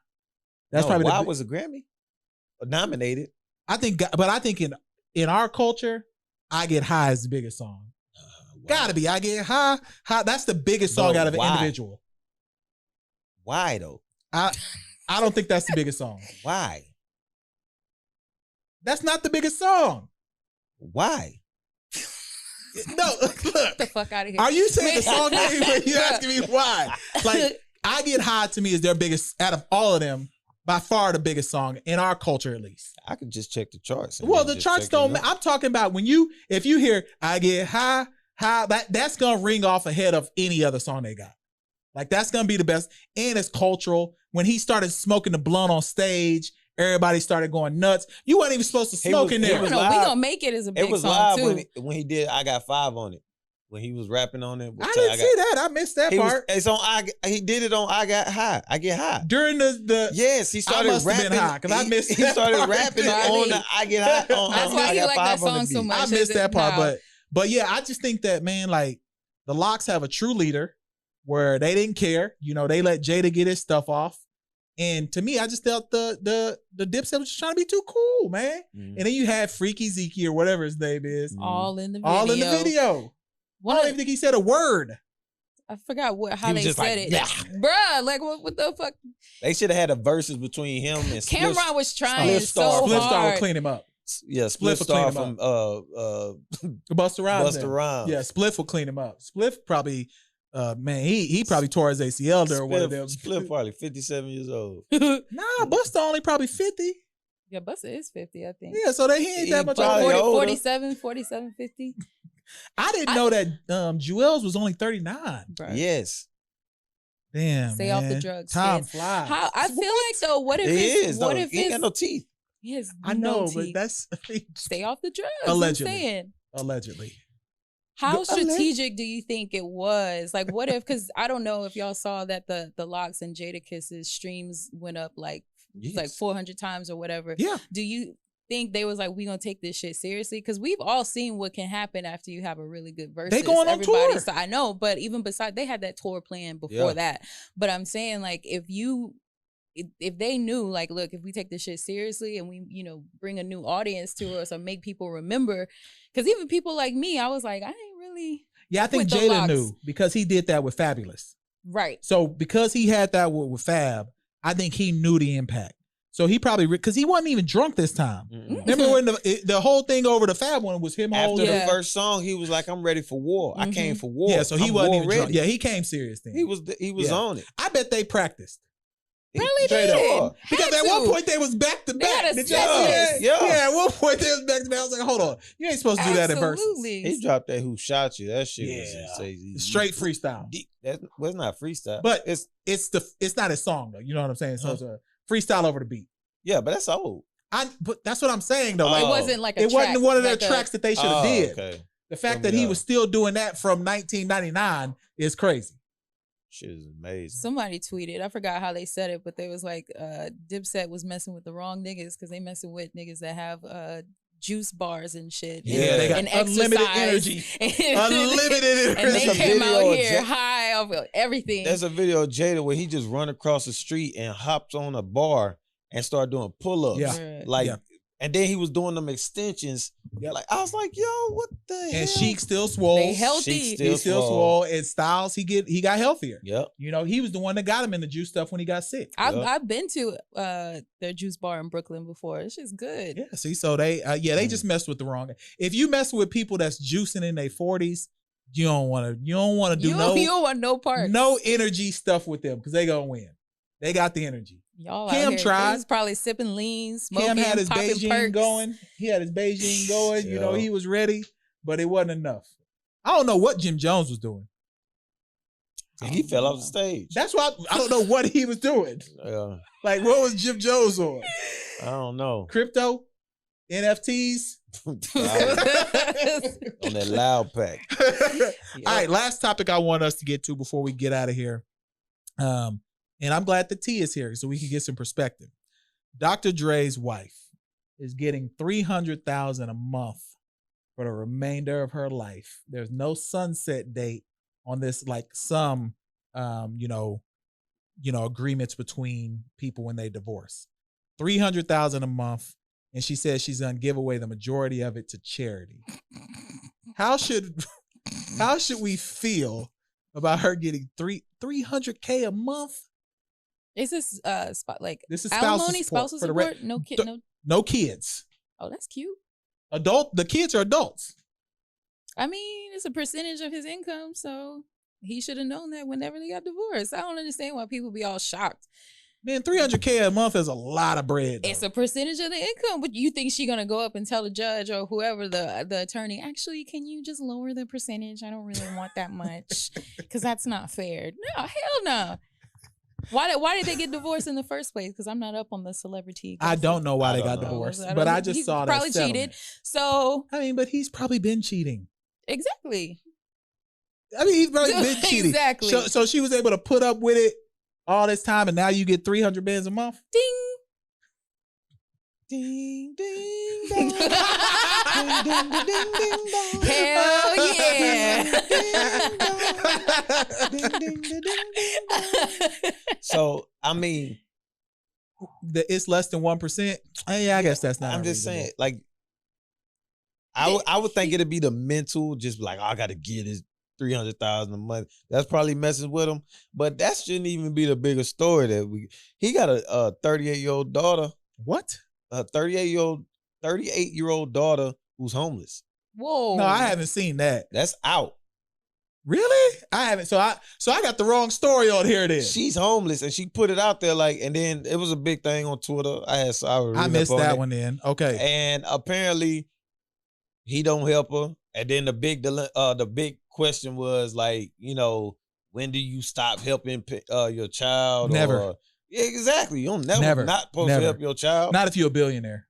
That's probably why was a Grammy nominated? I think in our culture, I Get High is the biggest song. Gotta be. I Get High. That's the biggest song out of an individual. Why though? I don't think that's the biggest song. Why? That's not the biggest song. Why? No, look. Get the fuck out of here. Are you saying the song name? You asking me why? Like, I Get High to me is their biggest, out of all of them, by far the biggest song in our culture at least. I could just check the charts. Well, the charts don't matter. I'm talking about if you hear I Get High, that's gonna ring off ahead of any other song they got. Like that's gonna be the best. And it's cultural. When he started smoking the blunt on stage, everybody started going nuts. You weren't even supposed to smoke in there. We gonna make it as a big song. It was live too. When he did I Got 5 on it. When he was rapping on it. I didn't see that. I missed that part. He did it on I Got High. I Get High. During the yes, he started rapping. Been high, 'cause I missed he started rapping on the I Get High. That's why he liked that song so much. I missed that part, but yeah, I just think that, man, like the Locks have a true leader where they didn't care. They let Jada get his stuff off. And to me, I just felt the Dipset was just trying to be too cool, man. And then you had Freaky Zeke or whatever his name is. All in the video. I don't even think he said a word. I forgot how they said it. Yeah. Bruh, like what the fuck? They should have had a verses between him and Cameron was trying so hard. Spliff Star would clean him up. Yeah, Spliff Star from Busta Rhymes. Busta Rhymes. Yeah, Spliff will clean him up. Spliff probably man, he probably tore his ACL there or one of them. Spliff probably 57 years old. Nah, Busta only probably 50. Yeah, Busta is 50, I think. Yeah, so he ain't that much 47, 50. I didn't know that Jewels was only 39. Bro. Yes. Damn. Stay off the drugs. Time flies. I feel like though, what if he ain't got no teeth? He has I know, no teeth. but that's stay off the drugs. Allegedly. How strategic do you think it was? Like, what if? Because I don't know if y'all saw that the Locks and Jadakiss's streams went up like 400 times or whatever. Yeah. Do you think they was like, we gonna take this shit seriously? Because we've all seen what can happen after you have a really good verse. They going on tour. So I know, but even beside, they had that tour plan before that. But I'm saying, like, if they knew, like, look, if we take this shit seriously and we, bring a new audience to us or make people remember, because even people like me, I was like, I ain't really. Yeah, I think Jada knew because he did that with Fabulous. Right. So because he had that with Fab, I think he knew the impact. So he probably, because he wasn't even drunk this time. Remember when the whole thing over the Fab one was him after the first song, he was like, I'm ready for war. I came for war. Yeah, so he wasn't even drunk. Yeah, he came serious then. He was on it. I bet they practiced. Really did. Because at one point they was back to back. At one point they was back to back. I was like, hold on. You ain't supposed to do that in verses. He dropped that Who Shot You. That shit was straight freestyle. That's not freestyle. But it's not his song though. You know what I'm saying? So it's a freestyle over the beat. Yeah, but that's old. But that's what I'm saying though. Like, it wasn't like it wasn't one of their tracks that they should have did. Okay. The fact that he was still doing that from 1999 is crazy. Shit is amazing. Somebody tweeted, I forgot how they said it, but they was like, Dipset was messing with the wrong niggas because they messing with niggas that have juice bars and shit. Yeah, they got and unlimited exercise. energy. Unlimited energy. And they There's a came out video of here high off of everything. There's a video of Jada where he just run across the street and hops on a bar and start doing pull-ups. Yeah. Like, and then he was doing them extensions. Yep. Like, I was like, yo, what the hell? And Sheik still swole. They healthy. He's still swole. And Styles, he got healthier. Yep. You know, he was the one that got him in the juice stuff when he got sick. I've been to their juice bar in Brooklyn before. It's just good. Yeah. See, so they just messed with the wrong. If you mess with people that's juicing in their 40s, you don't want to do you don't want no part. no energy stuff with them because they gonna win. They got the energy. Y'all Cam out here, tried. he was probably sipping lean, smoking, Cam had his popping Beijing perks. going. He had his Beijing going. You know, Yeah. he was ready, but it wasn't enough. I don't know what Jim Jones was doing. And he fell off the stage. That's why I don't know what he was doing. Like, what was Jim Jones on? I don't know. Crypto? NFTs? On that loud pack. All right, last topic I want us to get to before we get out of here. And I'm glad the T is here so we can get some perspective. Dr. Dre's wife is getting $300,000 a month for the remainder of her life. There's no sunset date on this, like some agreements between people when they divorce. $300,000 a month, and she says she's gonna give away the majority of it to charity. How should we feel about her getting $300K a month? Is this spot like This is alimony, spousal spousal support. support? No kid, no. No kids. Oh, that's cute. The kids are adults. I mean, it's a percentage of his income, so he should have known that whenever they got divorced. I don't understand why people be all shocked. Man, $300K a month is a lot of bread. Though. It's a percentage of the income, but you think she gonna go up and tell the judge or whoever the attorney, actually, can you just lower the percentage? I don't really want that much because that's not fair. No, hell no. Why did they get divorced in the first place? Because I'm not up on the celebrity. I don't know why they got know. divorced, but I just saw that probably cheated. So I mean, but he's probably been cheating. exactly. I mean, he's probably been cheating. Exactly. So she was able to put up with it all this time, and now you get 300 bands a month. Ding. Ding ding dong. Ding, ding, ding, ding, ding, dong. Hell yeah. So, I mean, It's less than 1%. Yeah, I guess that's not. I'm just unreasonable. saying, like, I would think it'd be the mental, just like, oh, I got to get his 300,000 a month. That's probably messing with him, but that shouldn't even be the bigger story. He got a 38-year-old daughter. What? A 38-year-old daughter who's homeless. Whoa. No, I haven't seen that. That's out. Really? I haven't. So I got the wrong story on here. Then She's homeless, and she put it out there like, and then it was a big thing on Twitter. I missed that one. Then okay. And apparently, he don't help her. And then the big question was like, when do you stop helping your child? Never. Yeah, exactly. You don't never not supposed to help your child. Not if you're a billionaire.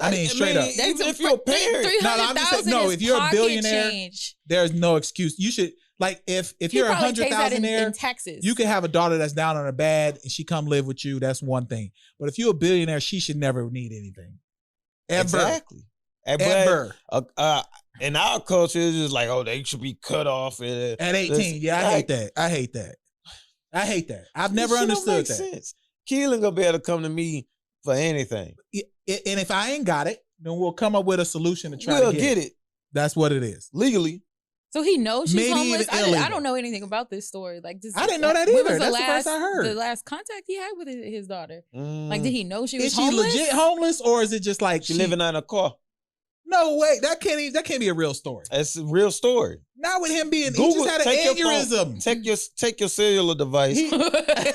I mean, straight up. Even if you're a parent. No, I'm just saying, no, if you're a billionaire, there's no excuse. You should, like, if you're a 100,000 in Texas, you can have a daughter that's down on her bed and she come live with you. That's one thing. But if you're a billionaire, she should never need anything. Ever. Exactly. Ever. In our culture, it's just like, oh, they should be cut off at 18. Yeah, I hate that. I hate that. I've never understood that. Sense. Keelan gonna be able to come to me for anything. And if I ain't got it, then we'll come up with a solution to try We'll to get it That's what it is. legally. So he knows she's Maybe homeless. even illegal. I don't know anything about this story. Like, I didn't know that when either. was That's the first I heard. The last contact he had with his daughter. Like, Mm. did he know she was Is she homeless? legit homeless, or is it just like She living in a car. No way, that can't be a real story. That's a real story. Not with him being. He Google, just had take an your phone, aneurysm. take your cellular device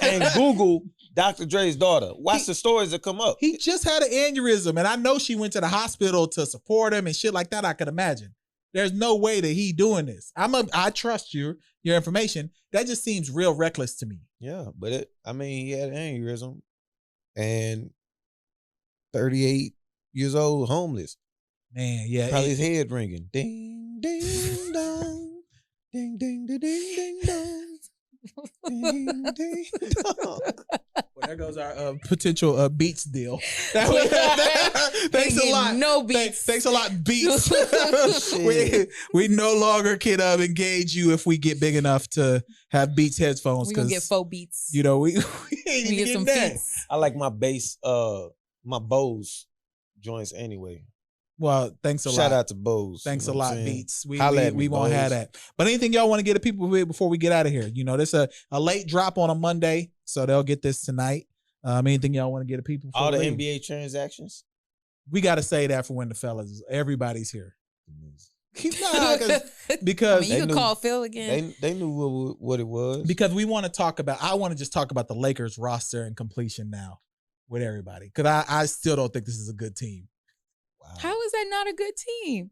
and Google Dr. Dre's daughter. Watch the stories that come up. He just had an aneurysm, and I know she went to the hospital to support him and shit like that. I could imagine. There's no way that he doing this. I trust your information. That just seems real reckless to me. Yeah, but he had an aneurysm and 38 years old, homeless. Man, yeah. Probably his head ringing. Ding, Ding ding dong. Ding ding ding ding ding dong. Ding ding dong. Well, there goes our potential Beats deal. Thanks a lot. No Beats. Thanks a lot, Beats. we no longer can engage you if we get big enough to have Beats headphones. We gonna get 4 Beats. You know, we ain't We even get some getting that. Beats. I like my bass, my Bose joints anyway. Well, thanks a lot. Shout out to Bose. Thanks you a know what lot, I'm saying? Beats. Holla at me, We won't have Bose. that. But anything y'all want to get to people with before we get out of here? You know, this a late drop on a Monday, so they'll get this tonight. Anything y'all want to get to people? All the before we leave? NBA transactions. We got to say that for when the fellas, everybody's here. Nah, because I mean, you they could knew- call Phil again. They knew what it was. because we want to talk about. I want to just talk about the Lakers roster and completion now with everybody because I still don't think this is a good team. Wow. How is that not a good team?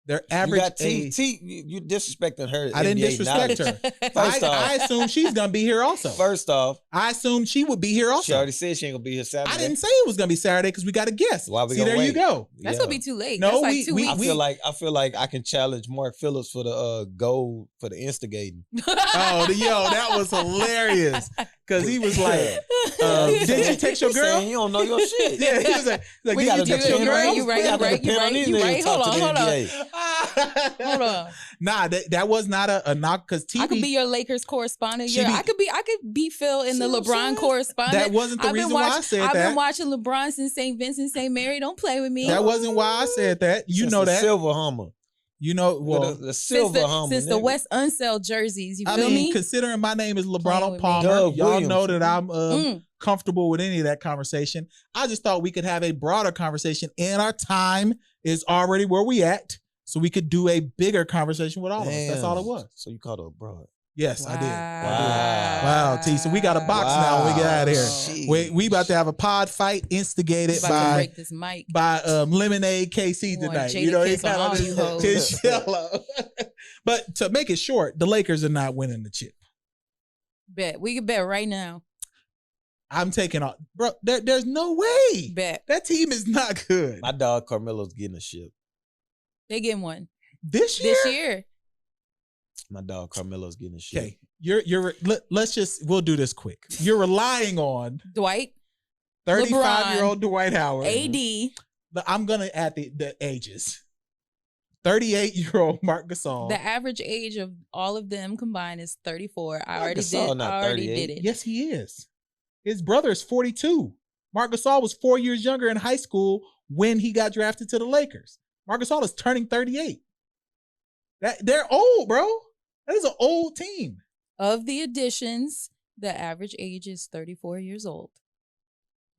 Their You average got age. you disrespecting her. I didn't NBA disrespect knowledge. her. First off- I assume she's gonna be here also. First off, I assumed she would be here she also. already said she ain't gonna be here Saturday. I didn't say it was gonna be Saturday because we got a guest. Why we See, gonna there you wait? go. That's Yeah. gonna be too late. No, That's like we- 2 we- I weeks. feel like I can challenge Mark Phillips for the gold for the instigating. Oh, that was hilarious because he was like, "Did you text your He girl?" saying you don't know your shit. Yeah, he was like, We "Did gotta you text your depend girl?" on- You we gotta right. depend on these niggas to Hold talk to on, the hold on. NBA. Hold on. Nah, that was not a knock because TV. I could be your Lakers correspondent. She be- I could be Phil in the See what I'm LeBron saying? correspondent. That wasn't the reason why I said I've that. been watching LeBron since St. Vincent, St. Mary. Don't play with me. That wasn't why I said that. You Since know the that. silver Hummer. You know, well, the since silver Hummer. since the nigga. West Unsell jerseys. You I feel mean, me? considering my name is Playing LeBron with me. Palmer, Doug y'all Williams. know that I'm Mm. comfortable with any of that conversation. I just thought we could have a broader conversation, and our time is already where we at, so we could do a bigger conversation with all of us. That's all it Damn. was. So you called her a broad. Yes, I did. Wow. Wow, T. So we got a box now when we get out of here. Sheesh. We about to have a pod fight instigated About to by break this mic. Lemonade KC Want tonight. Jada You know, he Kiss on got all on you hoes. his yellow. But to make it short, the Lakers are not winning the chip. Bet. We can bet right now. I'm taking off, bro. There's no way Bet. that team is not good My dog Carmelo's getting a ship. They getting one. this year. This year. My dog Carmelo's getting a ship. Okay, we'll do this quick. You're relying on Dwight, 35-year-old Dwight Howard. AD. I'm gonna add the ages. 38-year-old Marc Gasol. The average age of all of them combined is 34. I Marc already Gasol did. not I already 38. did it. Yes, he is. His brother is 42. Marc Gasol was 4 years younger in high school when he got drafted to the Lakers. Marc Gasol is turning 38. They're old, bro. That is an old team. Of the additions, the average age is 34 years old.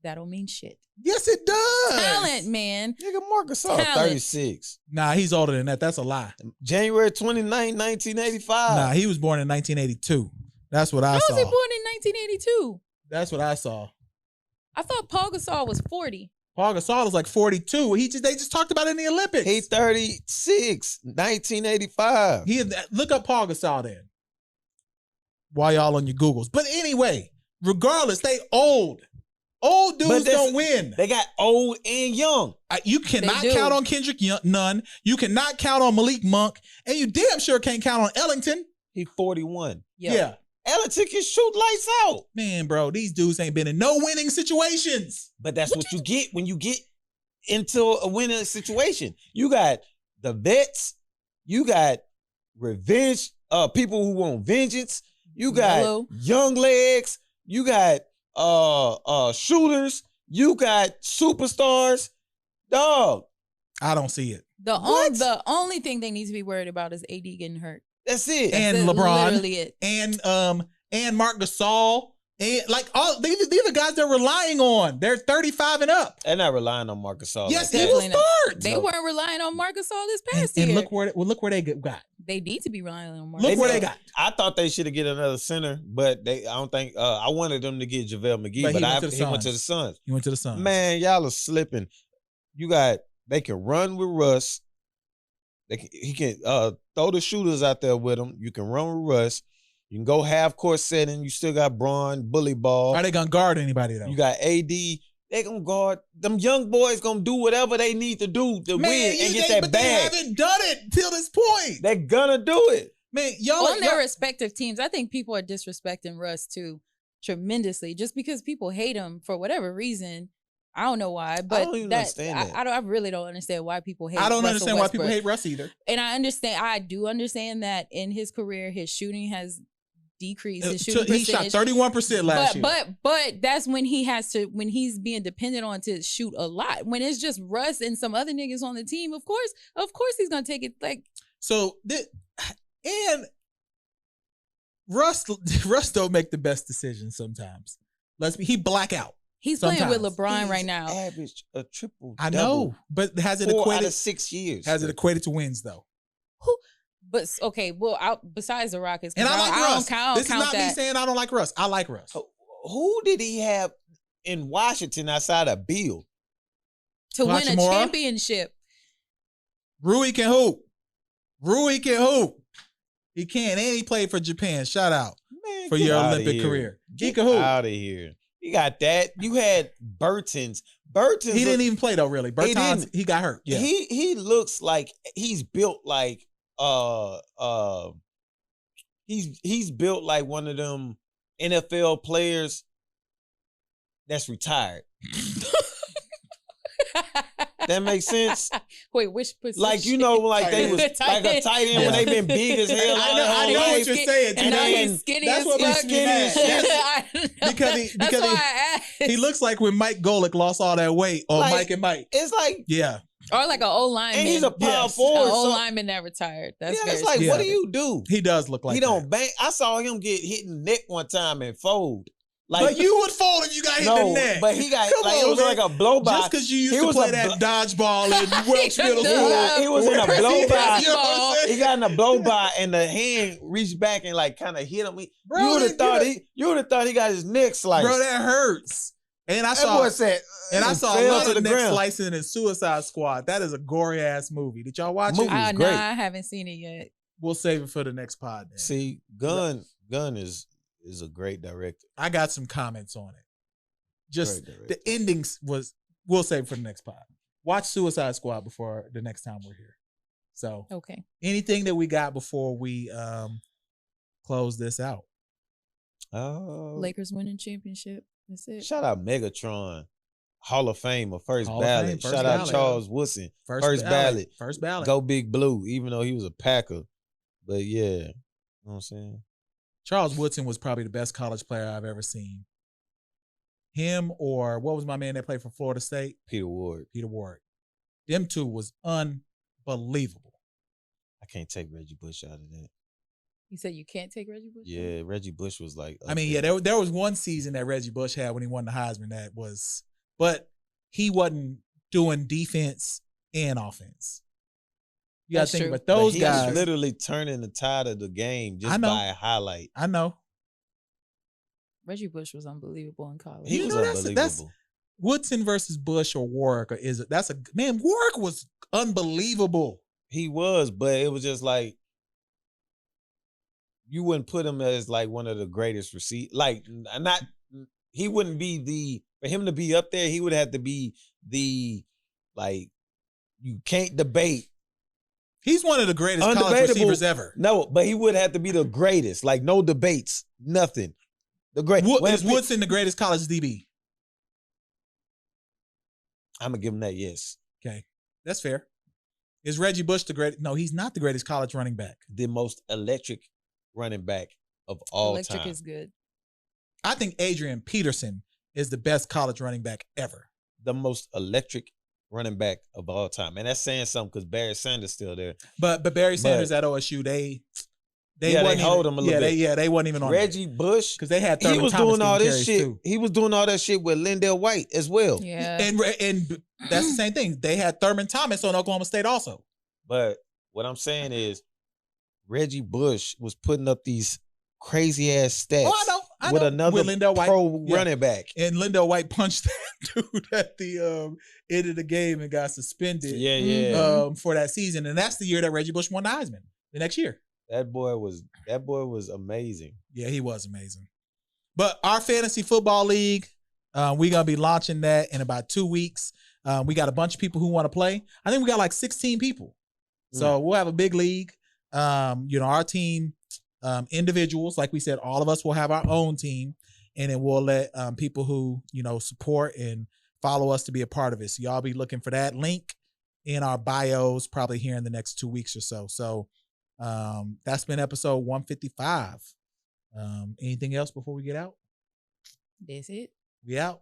That don't mean shit. Yes, it does. Talent, man. Nigga, Marc Gasol Talent. 36. Nah, he's older than that. That's a lie. January 29, 1985. Nah, he was born in 1982. That's what I How was saw. he born in 1982? That's what I saw. I thought Paul Gasol was 40. Paul Gasol is like 42. They just talked about it in the Olympics. He 36, 1985. Look up Paul Gasol then. While y'all on your Googles. But anyway, regardless, they old. Old dudes that's- don't win. They got old and young. You cannot They do. count on Kendrick Nunn. You cannot count on Malik Monk. And you damn sure can't count on Ellington. He 41. Yo. Yeah. Ellington can shoot lights out. Man, bro, these dudes ain't been in no winning situations. But that's what you get when you get into a winning situation. You got the vets. You got revenge. People who want vengeance. You got Melo. young legs. You got shooters. You got superstars. Dog. I don't see it. The only thing they need to be worried about is AD getting hurt. That's it. And That's LeBron. literally it. And Marc Gasol. And like all these are guys they're relying on. They're 35 and up. They're not relying on Marc Gasol. Yes, like he that. will Definitely not. start. They weren't relying on Marc Gasol this past and year. look where they got. They need to be relying on Marc Look Gasol. where they got. I thought they should have get another center, but I don't think I wanted them to get JaVale McGee, But but he went to the he went to Suns. the Suns. He went to the Suns. Man, y'all are slipping. They can run with Russ. He can throw the shooters out there with him. You can run with Russ. You can go half court setting. You still got Braun, bully ball. Are they gonna guard anybody though? You got AD. They gonna guard. Them young boys gonna do whatever they need to do to win and get that but bag. they haven't done it till this point. They're gonna do it. Man, y'all On their respective teams, I think people are disrespecting Russ too tremendously just because people hate him for whatever reason. I don't know why, but I don't even understand that. I really don't understand why people hate. I don't Russell understand why people Westbrook. hate Russ either. And I do understand that in his career, his shooting has decreased. His shooting He shot percentage. 31% last year. But that's when when he's being dependent on to shoot a lot. When it's just Russ and some other niggas on the team, of course he's gonna take it. Like So, and Russ don't make the best decisions sometimes. He black out. he's Sometimes. playing with LeBron right now. Averaged a triple. I know, but has it 4 out equated? of 6 years. Has it equated to wins though? But okay, well, besides the Rockets, 'cause And I like Russ. I don't This is count not me that. saying I don't like Russ. I like Russ. Who did he have in Washington outside of Bill? To win a Hachimura? championship. Rui can hoop. He can, and he played for Japan. Shout out Man, for get your outta Olympic here. career. He Get can hoop. out of here. You got that. You had Burton's. He didn't even play though. Really, Bertans, didn't. he got hurt. Yeah, He looks like he's built like he's built like one of them NFL players that's retired. That makes sense. Wait, which position? Like like they was Tight like a end. tight end when they been big as hell. I know what you're saying. And now then he's skinny that's as what fuck. makes me mad. I know. Because That's why I asked. he looks like when Mike Golick lost all that weight on Like- Mike and Mike. It's like, Yeah, Or like an old lineman. and he's a power Yes. An forward. old So, lineman that retired. That's yeah, very it's like, Yeah. what do you do? he does look like He that. don't bang. I saw him get hit in the neck one time and fold. Like But you would fold if you got hit in the neck. but he got Come like it on, was man. like a blow by. Just because you used He to was play a that dodgeball in Welch Middle He School. got- he was in a blow by. You know what I'm saying? He got in a blow by and the hand reached back and like kind of hit him. Bro, You would have that- thought he got his neck sliced. Bro, that hurts. And I that saw boy said, a fell lot to of the neck ground. slicing in Suicide Squad. That is a gory ass movie. Did y'all watch Movie. it? was No, great. I haven't seen it yet. We'll save it for the next pod. Then. See, Gunn is a great director. I got some comments on it. Just Great director. the endings we'll save for the next pod. Watch Suicide Squad before the next time we're here. So Okay. anything that we got before we close this out? Oh, Lakers winning championship. That's it. shout out Megatron, Hall of Famer, first Hall of ballot. Fame, first Shout out ballot. Charles Woodson, first ballot. First ballot. Go Big Blue, even though he was a Packer. But yeah, you know what I'm saying? Charles Woodson was probably the best college player I've ever seen. Him or what was my man that played for Florida State? Peter Ward. Peter Ward. Them two was unbelievable. I can't take Reggie Bush out of that. You said you can't take Reggie Bush? Yeah, Reggie Bush was like. I mean, yeah, there was one season that Reggie Bush had when he won the Heisman but he wasn't doing defense and offense. You got to That's think true. about those he guys. was literally turning the tide of the game I just know. by a highlight. I know. Reggie Bush was unbelievable in college. He You was know, unbelievable. that's Woodson versus Bush or Warwick Warwick was unbelievable. He was, but it was just like you wouldn't put him as like one of the greatest receivers. Like not, he wouldn't be for him to be up there. He would have to be like you can't debate. He's one of the greatest college receivers ever. No, but he would have to be the greatest. Like no debates, nothing. The great. Is Woodson the greatest college DB? I'm gonna give him that. Yes, Okay, that's fair. Is Reggie Bush the greatest? No, he's not the greatest college running back. the most electric running back of all Electric time. is good. I think Adrian Peterson is the best college running back ever. The most electric running back of all time, and that's saying something because Barry Sanders still there. But Barry Sanders at OSU, they they hold him a little bit. They wasn't even on Reggie Bush, because they had he Thurman was Thomas doing all getting this carries, shit. too. He was doing all that shit with Lindell White as well. Yeah. And that's the same thing. They had Thurman Thomas on Oklahoma State also. But what I'm saying is, Reggie Bush was putting up these crazy ass stats I with know. another With Lindell White. pro Yeah. running back. And Lindell White punched that dude at the end of the game and got suspended Yeah, Mm-hmm. yeah. for that season. And that's the year that Reggie Bush won the Heisman. The next year. That boy was amazing. Yeah, he was amazing. But our fantasy football league, We're gonna be launching that in about 2 weeks. We got a bunch of people who want to play. I think we got like 16 people. So we'll have a big league. Our team, individuals, like we said, all of us will have our own team, and then we'll let people who support and follow us to be a part of it. So y'all be looking for that link in our bios probably here in the next 2 weeks or so. So that's been episode 155. Anything else before we get out? That's it. We out.